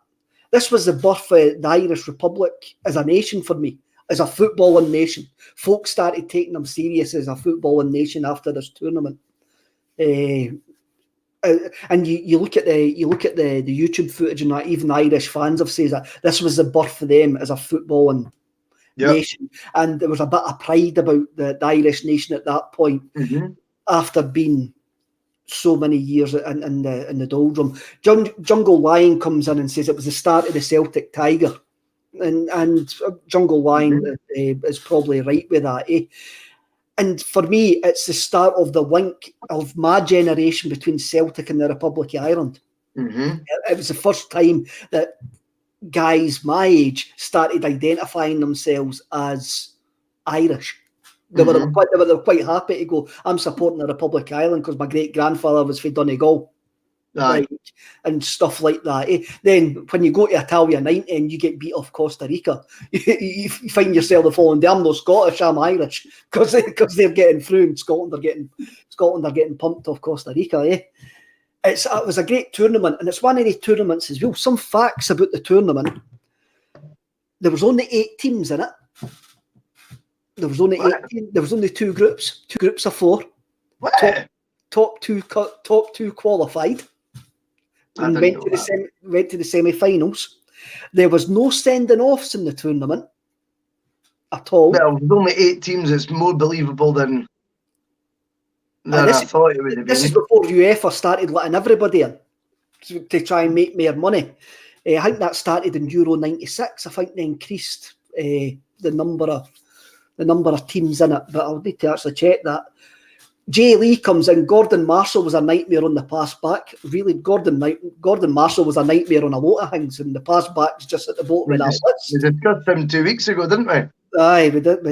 This was the birth of the Irish Republic as a nation for me, as a footballing nation. Folks started taking them serious as a footballing nation after this tournament. And you look at the YouTube footage, and that even Irish fans have said that this was the birth for them as a footballing nation, and there was a bit of pride about the Irish nation at that point, after being so many years in the doldrum. Jungle Lion comes in and says it was the start of the Celtic Tiger, and Jungle Lion is probably right with that. And for me, it's the start of the link of my generation between Celtic and the Republic of Ireland. It was the first time that guys my age started identifying themselves as Irish. They were quite happy to go, I'm supporting the Republic of Ireland because my great-grandfather was from Donegal. Like, and stuff like that. Then when you go to Italia 90 and you get beat off Costa Rica, you find yourself falling, I'm not Scottish, I'm Irish, because they're getting through, and Scotland are getting pumped off Costa Rica. It was a great tournament, and it's one of the tournaments as well. Some facts about the tournament: there was only 8 teams in it. There was only 18. There was only 2 groups of 4. Top two qualified. And went to the semi-finals. There was no sending offs in the tournament at all. Well, with only 8 teams, it's more believable than I thought it would have been. This is before UEFA started letting everybody in to try and make more money. I think that started in Euro '96. I think they increased the number of teams in it, but I'll need to actually check that. Jay Lee comes in. Gordon Marshall was a nightmare on the pass back. Really, Gordon Marshall was a nightmare on a lot of things, and the pass back's just at the bottom of that list. We discussed him 2 weeks ago, didn't we? Aye, we did.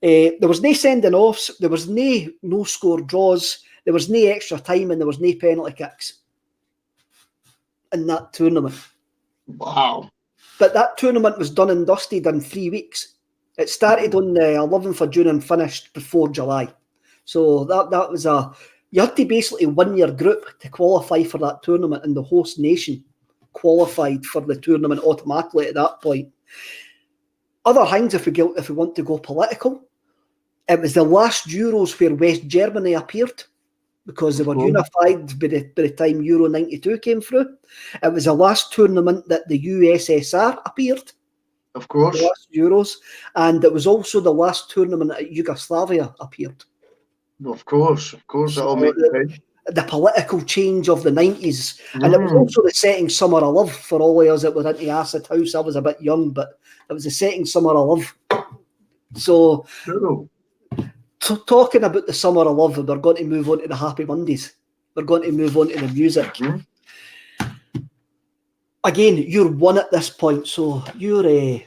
There was no sending offs. There was no score draws. There was no extra time, and there was no penalty kicks in that tournament. Wow! But that tournament was done and dusted in 3 weeks. It started on the 11th of June and finished before July. So that was you had to basically win your group to qualify for that tournament, and the host nation qualified for the tournament automatically at that point. Other things, if we want to go political, it was the last Euros where West Germany appeared, because they were unified by the time Euro 92 came through. It was the last tournament that the USSR appeared. Of course. The last Euros. And it was also the last tournament that Yugoslavia appeared. Of course, it all makes sense. The political change of the 90s. And it was also the setting summer of love for all of us that were into Acid House. I was a bit young, but it was the setting summer of love. So, talking about the summer of love, we're going to move on to the Happy Mondays. We're going to move on to the music. Again, you're 1 at this point, so you're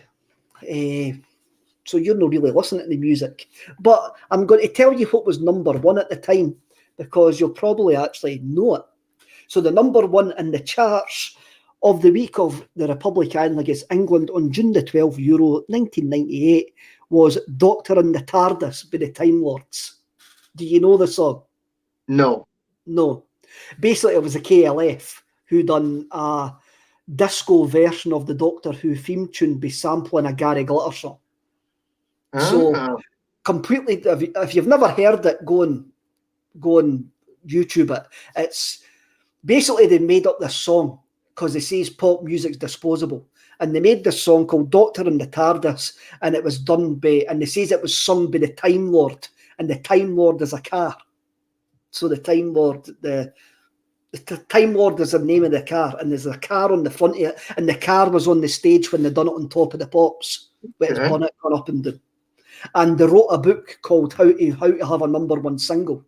not really listening to the music. But I'm going to tell you what was number 1 at the time, because you'll probably actually know it. So the number 1 in the charts of the week of the Republic of Ireland against England on June the 12th, Euro 1998, was Doctor and the Tardis by the Time Lords. Do you know the song? No. Basically, it was the KLF who done a disco version of the Doctor Who theme tune by sampling a Gary Glitter song. So completely, if you've never heard it, go and YouTube it. It's basically, they made up this song because they say pop music's disposable, and they made this song called Doctor and the Tardis, and it was done by, and they says it was sung by the Time Lord, and the Time Lord is a car. So the Time Lord, the Time Lord is the name of the car, and there's a car on the front of it, and the car was on the stage when they done it on Top of the Pops, with its bonnet gone up and down. And they wrote a book called How to Have a Number 1 Single,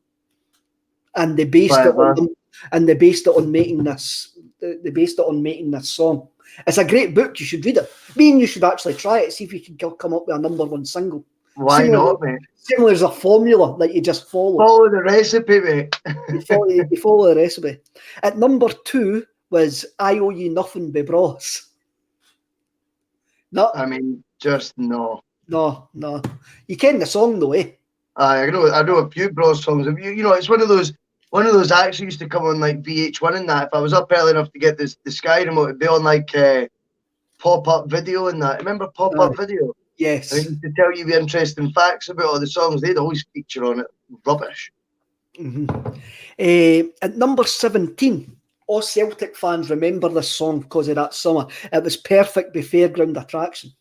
and they based it on making this. They based it on making this song. It's a great book. You should read it. Me and you should actually try it. See if you can come up with a number 1 single. Why not, mate? Similar as a formula that you just follow. Follow the recipe, mate. you follow the recipe. At number 2 was I Owe You Nothing by Bros. No. I mean, just no. No. You ken the song though, eh? I know a few Bros songs. You know, it's one of those acts that used to come on like VH1 and that. If I was up early enough to get the Sky remote, it'd be on like pop-up video and that. Remember pop-up video? Yes. I used to tell you interesting facts about all the songs. They'd always feature on it. Rubbish. At number 17, all Celtic fans remember this song because of that summer. It was perfect by fairground attraction.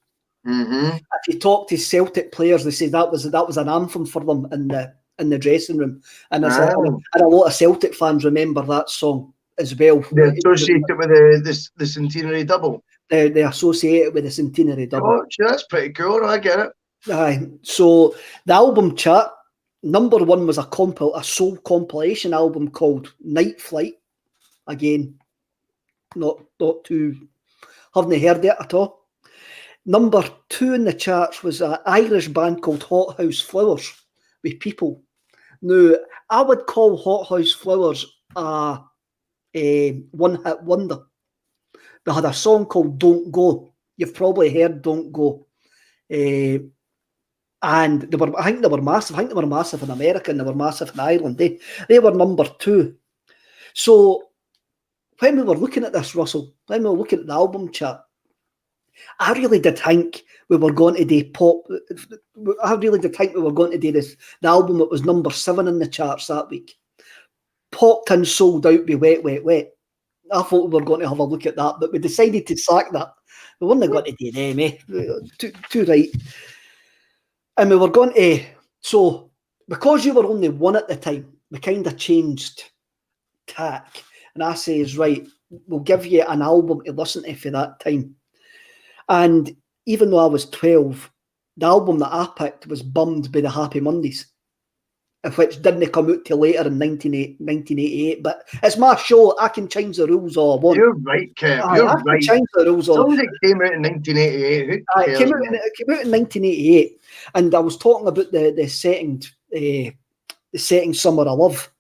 If you talk to Celtic players, they say that was an anthem for them in the dressing room, and a lot of Celtic fans remember that song as well. They associate it with the centenary double. They associate it with the centenary double. Oh, that's pretty cool. I get it. Aye. So the album chart, number 1 was a soul compilation album called Night Flight. Again, not too, haven't heard it at all. Number 2 in the charts was an Irish band called Hot House Flowers with People. Now, I would call Hot House Flowers a one-hit wonder. They had a song called Don't Go. You've probably heard Don't Go. And I think they were massive. I think they were massive in America and they were massive in Ireland. They were number 2. So when we were looking at this, Russell, when we were looking at the album chart, I really did think we were going to do pop. I really did think we were going to do this. The album that was number 7 in the charts that week, Popped and Sold Out by Wet, Wet, Wet. I thought we were going to have a look at that, but we decided to sack that. We weren't going to do them, Too right. And we were going to, so because you were only 1 at the time, we kind of changed tack. And I says, right, we'll give you an album to listen to for that time. And even though I was 12, the album that I picked was Bummed by the Happy Mondays, which didn't come out till later in 1988. But it's my show. I can change the rules all I want. You're right, Kev. You're right. Change the rules all. Something came out in 1988. It came out in 1988. And I was talking about the setting Summer of Love.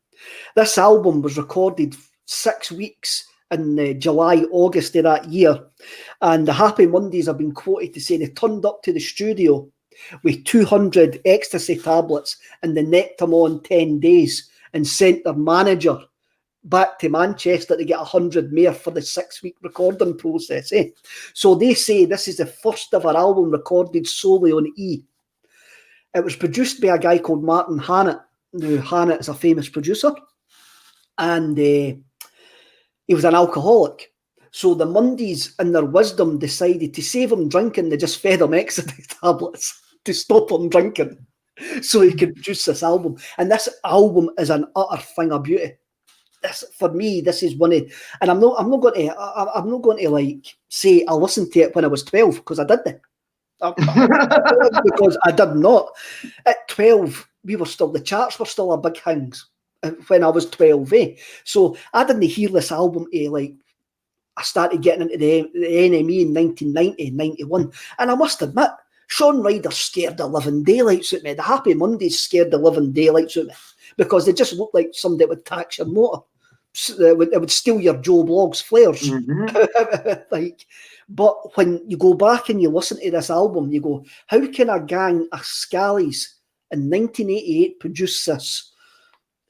This album was recorded 6 weeks in July, August of that year. And the Happy Mondays have been quoted to say they turned up to the studio with 200 ecstasy tablets and they necked them on 10 days and sent their manager back to Manchester to get 100 more for the 6-week recording process. So they say this is the first ever album recorded solely on E. It was produced by a guy called Martin Hannett. Now, Hannett is a famous producer. And he was an alcoholic. So the Mondays, in their wisdom, decided to save him drinking. They just fed him ecstasy tablets to stop him drinking so he could produce this album. And this album is an utter thing of beauty. For me, this is one of, and I'm not going to like say I listened to it when I was 12 because I didn't. Because I did not. At 12, the charts were still a big things when I was 12. So I didn't hear this album I started getting into the NME in 1990, 91. And I must admit, Shaun Ryder scared the living daylights out of me. The Happy Mondays scared the living daylights out of me because they just looked like somebody would tax your motor. It would steal your Joe Bloggs flares. But when you go back and you listen to this album, you go, how can a gang of scallies in 1988 produce this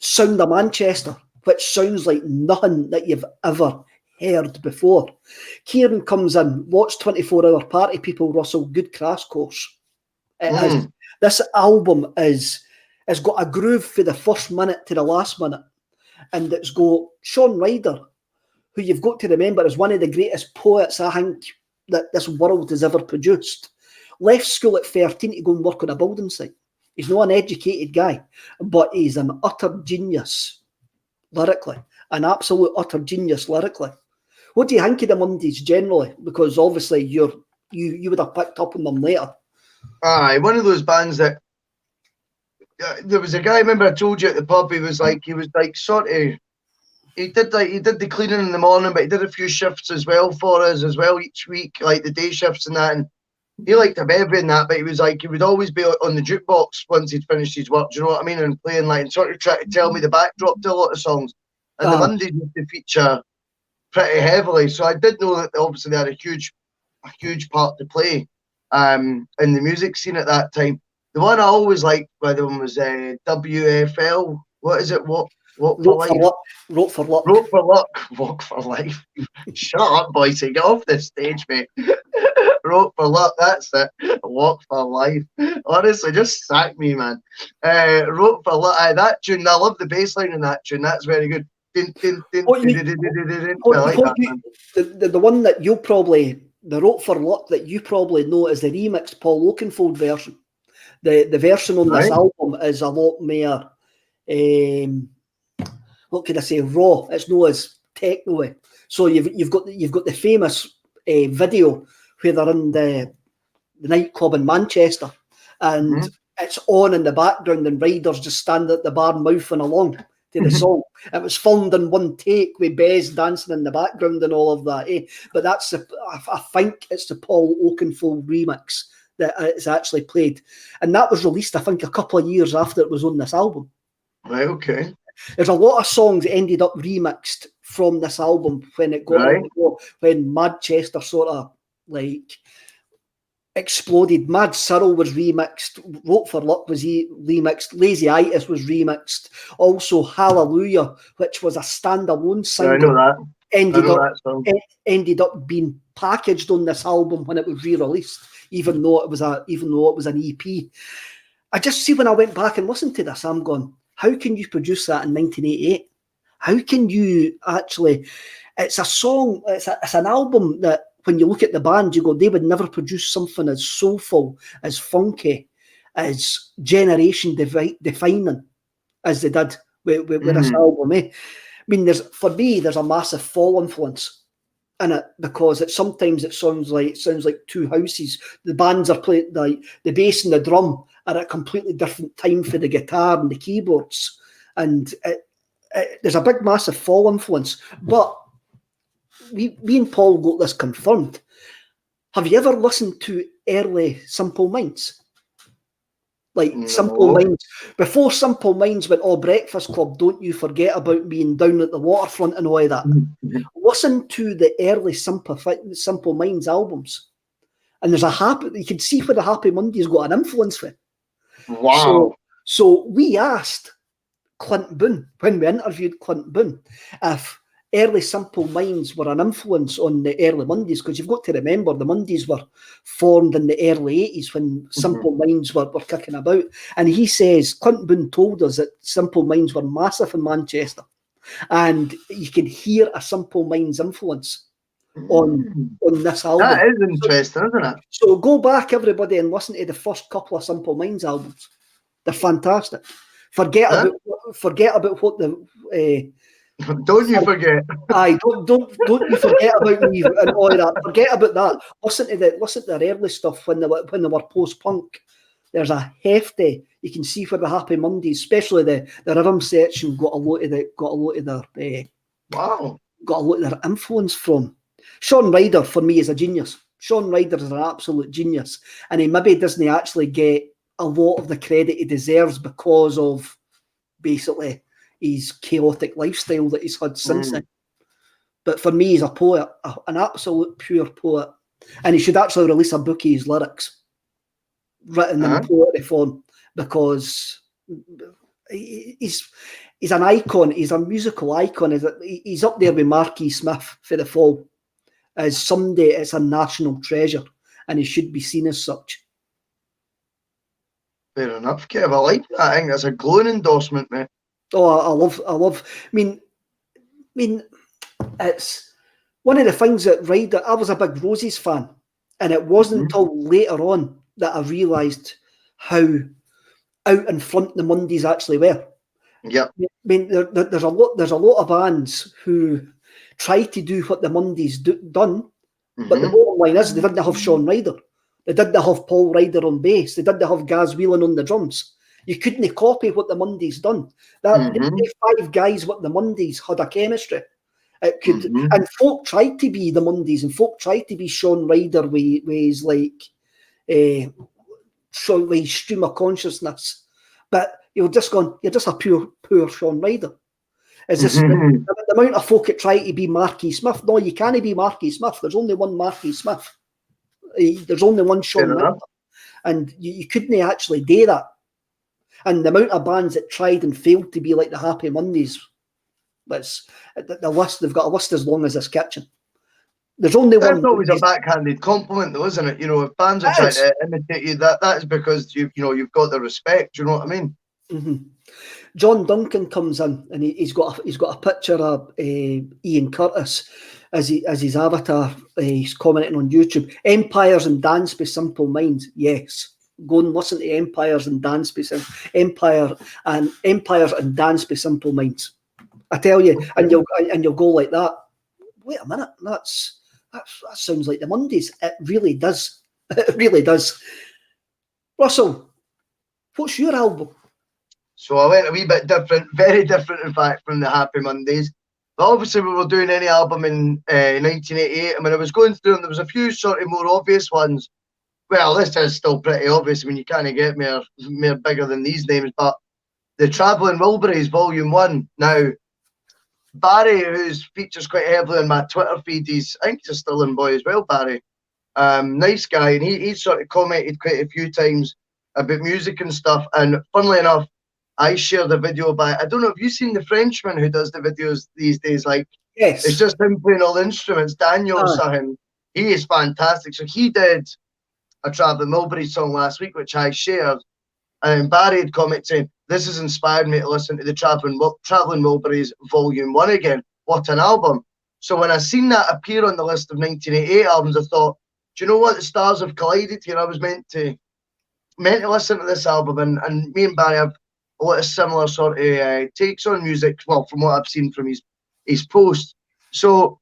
Sound of Manchester, which sounds like nothing that you've ever heard before? Kieran comes in, watch 24-hour Party People, Russell, good crash course. This album has got a groove for the first minute to the last minute. And it's got Shaun Ryder, who you've got to remember is one of the greatest poets I think that this world has ever produced. Left school at 13 to go and work on a building site. He's not an educated guy, but he's an utter genius lyrically, an absolute utter genius lyrically. What do you think of the Mondays generally? Because obviously you would have picked up on them later. Aye, one of those bands that there was a guy. I remember I told you at the pub. He did the cleaning in the morning, but he did a few shifts as well for us as well each week, like the day shifts and that. And he liked a bevy and that, but he was like, he would always be on the jukebox once he'd finished his work. Do you know what I mean? And playing and sort of trying to tell me the backdrop to a lot of songs. And the Mondays used to feature pretty heavily, so I did know that obviously they had a huge part to play in the music scene at that time. The one I always liked by them was WFL. What is it? What Walk for life. Rope for luck. Rope for luck. Walk for life. Shut up, Boise. Get off this stage, mate. Rope for luck. That's it. Walk for life. Honestly, just sack me, man. Rope for luck. That tune. I love the bass line in that tune. That's very good. The one that you'll probably, the Rope for Luck that you probably know is the remixed Paul Oakenfold version. The version on this album is a lot more, what can I say, raw. It's not as techno-y. So you've got the famous video where they're in the nightclub in Manchester, and it's on in the background, and Riders just stand at the bar mouthing along to the song. It was filmed in one take with Bez dancing in the background and all of that. But that's I think it's the Paul Oakenfold remix that it's actually played, and that was released I think a couple of years after it was on this album. Right. Okay. There's a lot of songs that ended up remixed from this album when it got when Manchester sort of like exploded. Mad Cyril was remixed, Rope for Luck was remixed, Lazy Itis was remixed, also Hallelujah, which was a standalone single. I know that. Ended up being packaged on this album when it was re-released, even though it was an EP. I just see when I went back and listened to this, I'm going, how can you produce that in 1988? How can you actually? It's a song. It's an album that when you look at the band, you go, they would never produce something as soulful, as funky, as generation defining as they did with this album. I mean, for me, there's a massive Fall influence in it, because sometimes it sounds like two houses. The bands are playing, like the bass and the drum are at a completely different time for the guitar and the keyboards, and there's a big massive Fall influence. But me and Paul got this confirmed. Have you ever listened to early Simple Minds? Like Simple Minds, before Simple Minds went, "Oh, Breakfast Club, don't you forget about me," and Down at the Waterfront and all that. Listen to the early Simple Minds albums, and there's you can see where the Happy Monday's got an influence with. Wow. So we asked Clint Boone, when we interviewed Clint Boone, if early Simple Minds were an influence on the early Mondays, because you've got to remember the Mondays were formed in the early 80s when Simple Minds were kicking about. And he says, Clint Boone told us that Simple Minds were massive in Manchester, and you can hear a Simple Minds influence on this album. That is interesting, isn't it? So go back, everybody, and listen to the first couple of Simple Minds albums. They're fantastic. Forget about what the don't you forget. Aye, don't you forget about me and all that. Forget about that. Listen to their early stuff when they were post-punk. There's a hefty. You can see for the Happy Mondays, especially the rhythm section, got a lot of their influence from. Shaun Ryder for me is a genius. Shaun Ryder is an absolute genius, and he maybe doesn't actually get a lot of the credit he deserves because of basically his chaotic lifestyle that he's had since then. But for me, he's a poet, an absolute pure poet, and he should actually release a book of his lyrics written in poetry form, because he's an icon. He's a musical icon. He's up there with Marquis Smith for the Fall as someday it's a national treasure, and he should be seen as such. Fair enough, Kev. I like that. I think that's a glowing endorsement, mate. Oh, I love. I mean, it's one of the things that Ryder. I was a big Roses fan, and it wasn't until later on that I realised how out in front the Mondays actually were. Yeah. I mean, there's a lot of bands who try to do what the Mondays done, but the bottom line is they didn't have Shaun Ryder. They didn't have Paul Ryder on bass. They didn't have Gaz Whelan on the drums. You couldn't copy what the Mondays done. The 5 guys with the Mondays had a chemistry. It could, and folk tried to be the Mondays, and folk tried to be Shaun Ryder with his stream of consciousness. But you're just a poor Shaun Ryder. Is this the amount of folk that try to be Marquis Smith? No, you can't be Marquis Smith. There's only one Marquis Smith. There's only one Shaun Ryder, and you couldn't actually do that. And the amount of bands that tried and failed to be like the Happy Mondays, that's the list. They've got a list as long as this kitchen. There's only one. That's always a backhanded compliment, though, isn't it? You know, if bands are trying to imitate you, that is because you've got the respect. You know what I mean? Mm-hmm. John Duncan comes in, and he's got a picture of Ian Curtis as his avatar. He's commenting on YouTube. Empires and Dance by Simple Minds. Yes, go and listen to Empires and Dance by Empires and Dance by Simple Minds. I tell you, and you'll go like that. Wait a minute, that sounds like the Mondays. It really does. It really does. Russell, what's your album? So I went a wee bit different, very different, in fact, from the Happy Mondays. But obviously, we were doing any album in 1988. I mean, I was going through and there was a few sort of more obvious ones. Well, this is still pretty obvious. I mean, you can't get more bigger than these names. But the Travelling Wilburys, Volume 1. Now, Barry, who features quite heavily on my Twitter feed, I think he's a Stirling boy as well, Barry. Nice guy. And he sort of commented quite a few times about music and stuff. And funnily enough, I shared a video by, I don't know, have you seen the Frenchman who does the videos these days? Like, yes, it's just him playing all the instruments. Daniel Sahin, he is fantastic. So he did a Travelling Wilburys song last week, which I shared. And Barry had commented saying, this has inspired me to listen to the Travelling Wilburys Volume 1 again. What an album. So when I seen that appear on the list of 1988 albums, I thought, do you know what? The stars have collided here. I was meant to listen to this album. And me and Barry have a lot of similar sort of takes on music, well, from what I've seen from his post. So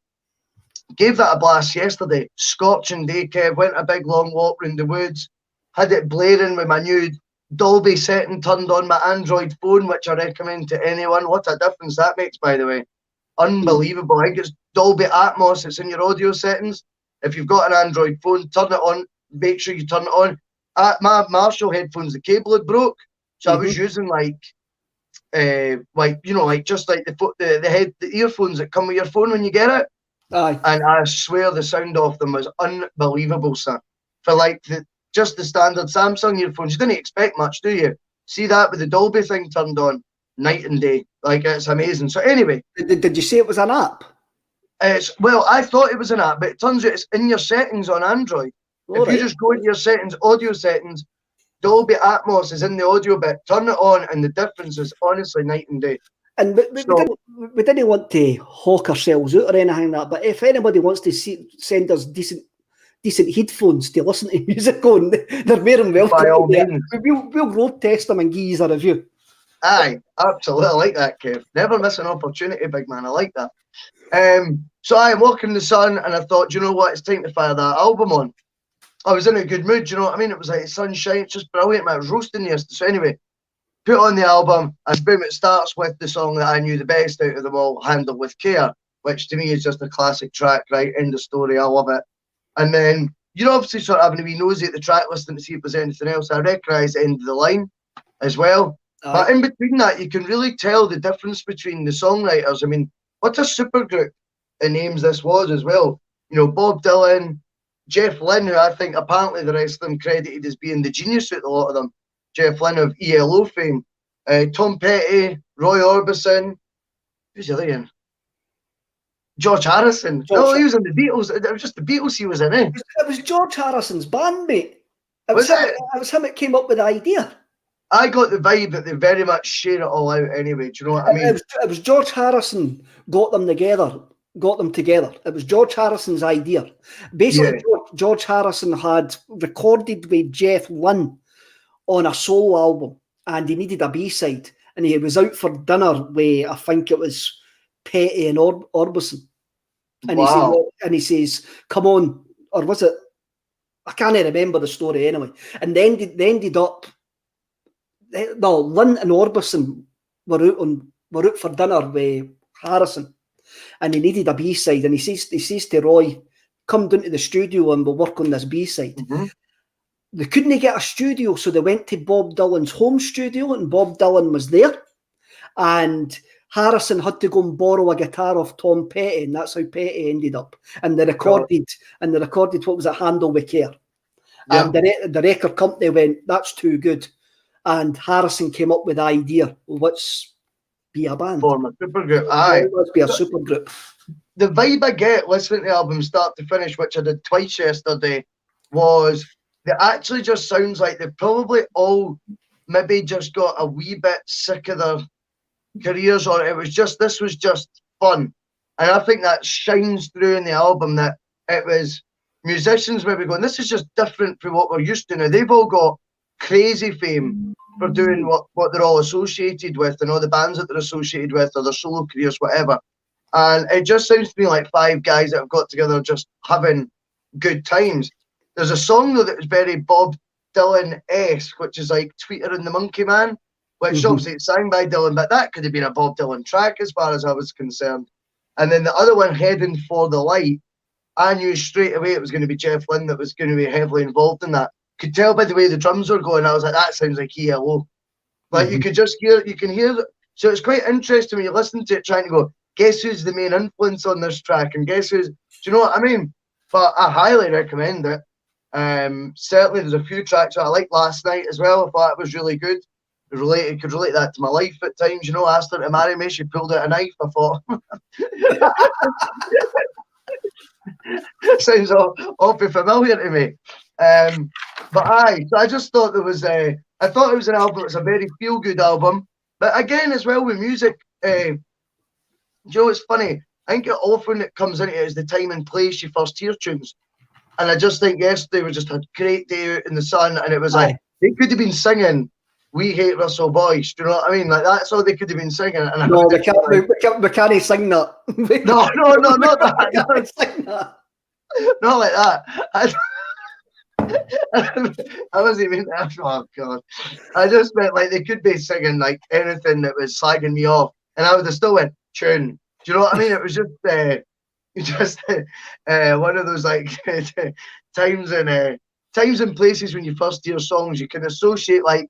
gave that a blast yesterday. Scorching day, Kev. Went a big long walk round the woods. Had it blaring with my new Dolby setting turned on my Android phone, which I recommend to anyone. What a difference that makes, by the way. Unbelievable. I think it's Dolby Atmos. It's in your audio settings. If you've got an Android phone, turn it on. Make sure you turn it on. My Marshall headphones, the cable had broke. So I was using the earphones that come with your phone when you get it. Aye. And I swear the sound of them was unbelievable, sir. For like just the standard Samsung earphones, you didn't expect much, do you? See that with the Dolby thing turned on, night and day. Like, it's amazing. So anyway. Did you say it was an app? Well, I thought it was an app, but it turns out it's in your settings on Android. If you just go into your settings, audio settings, Dolby Atmos is in the audio bit. Turn it on, and the difference is honestly night and day. And we didn't want to hawk ourselves out or anything like that. But if anybody wants to send us decent headphones to listen to music on, they're more than welcome. By all means. We'll road test them and give you a review. Aye, absolutely. I like that, Kev. Never miss an opportunity, big man. I like that. So I'm walking in the sun, and I thought, you know what? It's time to fire that album on. I was in a good mood, you know what I mean? It was like sunshine, it's just brilliant, man. It was roasting yesterday. So anyway, put on the album, and boom, it starts with the song that I knew the best out of them all, Handle With Care, which to me is just a classic track, right? End of story, I love it. And then, you're obviously sort of having a wee nosy at the track listing to see if there's anything else. I recognise the end of the line as well. But in between that, you can really tell the difference between the songwriters. I mean, what a supergroup in names this was as well. You know, Bob Dylan, Jeff Lynne, who I think apparently the rest of them credited as being the genius out of a lot of them. Jeff Lynne of ELO fame. Tom Petty, Roy Orbison. Who's the other one? George Harrison. No, he was in the Beatles. It was just the Beatles he was in, eh? It was George Harrison's band, mate. It was him that came up with the idea. I got the vibe that they very much share it all out anyway. Do you know what I mean? It was George Harrison got them together. It was George Harrison's idea. Basically, George Harrison had recorded with Jeff Lynne on a solo album, and he needed a B-side, and he was out for dinner with, I think it was Petty and Orbison, and he says, "Come on," or was it? I can't remember the story anyway. And then they ended up. Lynne and Orbison were out for dinner with Harrison, and he needed a B-side, and he says to Roy, "Come down to the studio and we'll work on this B-side." Mm-hmm. They couldn't get a studio, so they went to Bob Dylan's home studio, and Bob Dylan was there, and Harrison had to go and borrow a guitar off Tom Petty, and that's how Petty ended up. And they recorded what was it, Handle With Care. Yep. And the record company went, "That's too good." and Harrison came up with the idea, well, let's be a band. Form a supergroup. Aye. Let's be a supergroup. The vibe I get listening to the album start to finish, which I did twice yesterday, was it actually just sounds like they've probably all maybe just got a wee bit sick of their careers, or this was just fun. And I think that shines through in the album, that it was musicians maybe going, this is just different from what we're used to now. They've all got crazy fame for doing what they're all associated with, and all the bands that they're associated with, or their solo careers, whatever. And it just sounds to me like five guys that have got together just having good times. There's a song though that was very Bob Dylan-esque, which is like Tweeter and the Monkey Man, which obviously it's sang by Dylan, but that could have been a Bob Dylan track as far as I was concerned. And then the other one, Heading for the Light, I knew straight away it was going to be Jeff Lynne that was going to be heavily involved in that. Could tell by the way the drums were going. I was like, that sounds like ELO. Like you could just hear, you can hear. So it's quite interesting when you listen to it, trying to go, guess who's the main influence on this track, and guess who's, do you know what I mean? But I highly recommend it. Certainly there's a few tracks that I liked last night as well. I thought it was really good. Could relate that to my life at times. You know, I asked her to marry me, she pulled out a knife. I thought sounds awfully familiar to me. But so I just thought there was I thought it was an album. It's a very feel-good album. But again, as well with music, you know, it's funny. I think often it comes into it is the time and place you first hear tunes. And I just think yesterday was just a great day out in the sun, and it was like they could have been singing "We Hate Russell Boys." Do you know what I mean? Like that's all they could have been singing. And no, we can't sing that. No, not that. We can't sing that. Not like that. I wasn't even. Oh God! I just meant like they could be singing like anything that was slagging me off, and I would have still went tune. Do you know what I mean? It was just one of those like times and places when you first hear songs you can associate like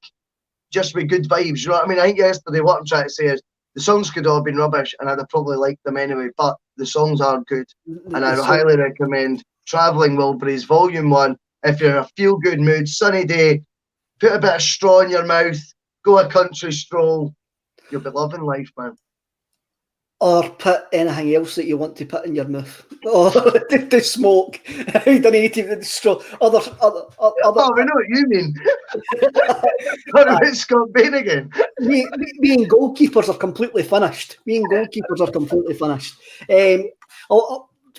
just with good vibes. You know what I mean? I think yesterday what I'm trying to say is the songs could all have been rubbish, and I'd have probably liked them anyway. But the songs are good, and I highly recommend Travelling Wilburys Volume 1. If you're in a feel-good mood, sunny day, put a bit of straw in your mouth, go a country stroll, you'll be loving life, man. Or put anything else that you want to put in your mouth. Or to smoke. You don't need to straw. Other. Oh, we know what you mean. What about Scott Bain again? Me and goalkeepers are completely finished.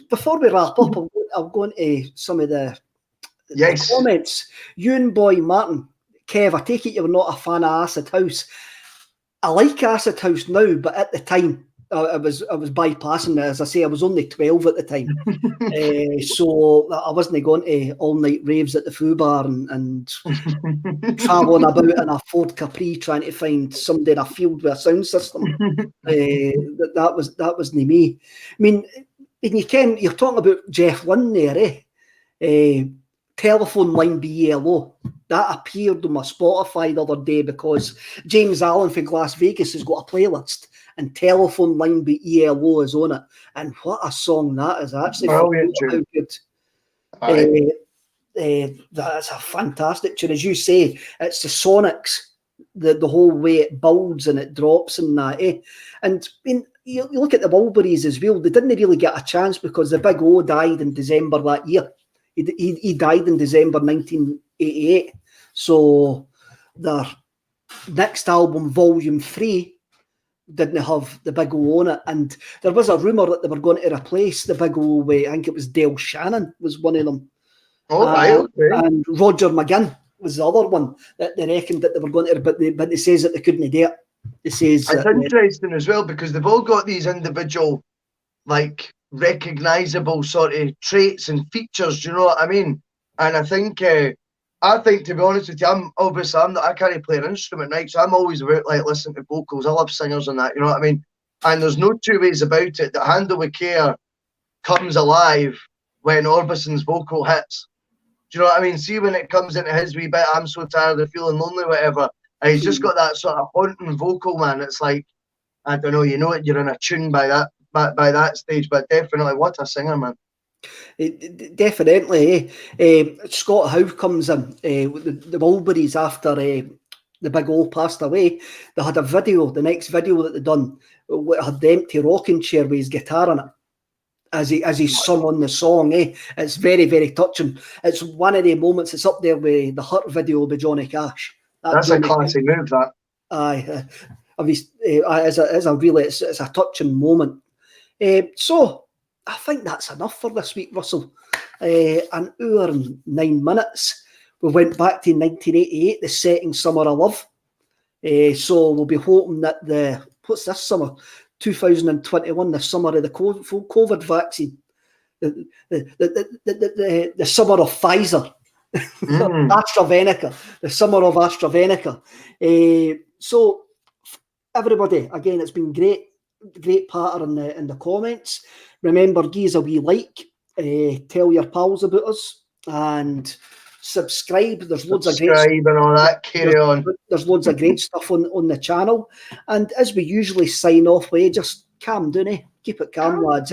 Before we wrap up, I'll go into some of the comments. Ewan Boy Martin, Kev, I take it you were not a fan of Acid House. I like Acid House now, but at the time I was bypassing it. As I say, I was only 12 at the time, so I wasn't going to all night raves at the Foo Bar and travelling about in a Ford Capri trying to find somebody in a field with a sound system. That wasn't me. I mean, and you're talking about Jeff Lynne there, Telephone Line be ELO. That appeared on my Spotify the other day because James Allen from Las Vegas has got a playlist and Telephone Line be ELO is on it. And what a song that is, actually. Brilliant tune. That's a fantastic tune. As you say, it's the sonics, the whole way it builds and it drops and that. And I mean, you look at the Wilburys as well, they didn't really get a chance because the Big O died in December that year. He died in December 1988. So their next album, Volume 3, didn't have the Big O on it. And there was a rumour that they were going to replace the Big O with, I think it was Del Shannon was one of them. Okay. And Roger McGinn was the other one that they reckoned that they were going to, but they says that they couldn't do it. It says it's interesting as well because they've all got these individual, like, recognisable sort of traits and features. Do you know what I mean? And I think to be honest with you, I can't play an instrument, right? So I'm always about like listening to vocals. I love singers and that. You know what I mean? And there's no two ways about it that Handle with Care comes alive when Orbison's vocal hits. Do you know what I mean? See when it comes into his wee bit, I'm so tired of feeling lonely, whatever. And he's just got that sort of haunting vocal, man. It's like, I don't know, you're in a tune by that stage, but definitely, what a singer, man. Definitely. Scott Howe comes in with the Wilburys after the big old passed away, they had a video, the next video that they done, it had the empty rocking chair with his guitar on it, as he sung on the song. It's very, very touching. It's one of the moments. It's up there with the Hurt video by Johnny Cash. That's a classy move, that. Aye, it's a touching moment. So I think that's enough for this week, Russell. An hour and 9 minutes. We went back to 1988, the setting Summer of Love. So we'll be hoping that what's this summer? 2021, the summer of the COVID vaccine. The summer of Pfizer. AstraZeneca. The summer of AstraZeneca. So everybody, again, it's been great patter in the comments. Remember, give us a wee like, tell your pals about us, and subscribe. There's loads of great and all that. Carry on. There's loads of great stuff on the channel. And as we usually sign off with, just calm down, keep it calm, lads.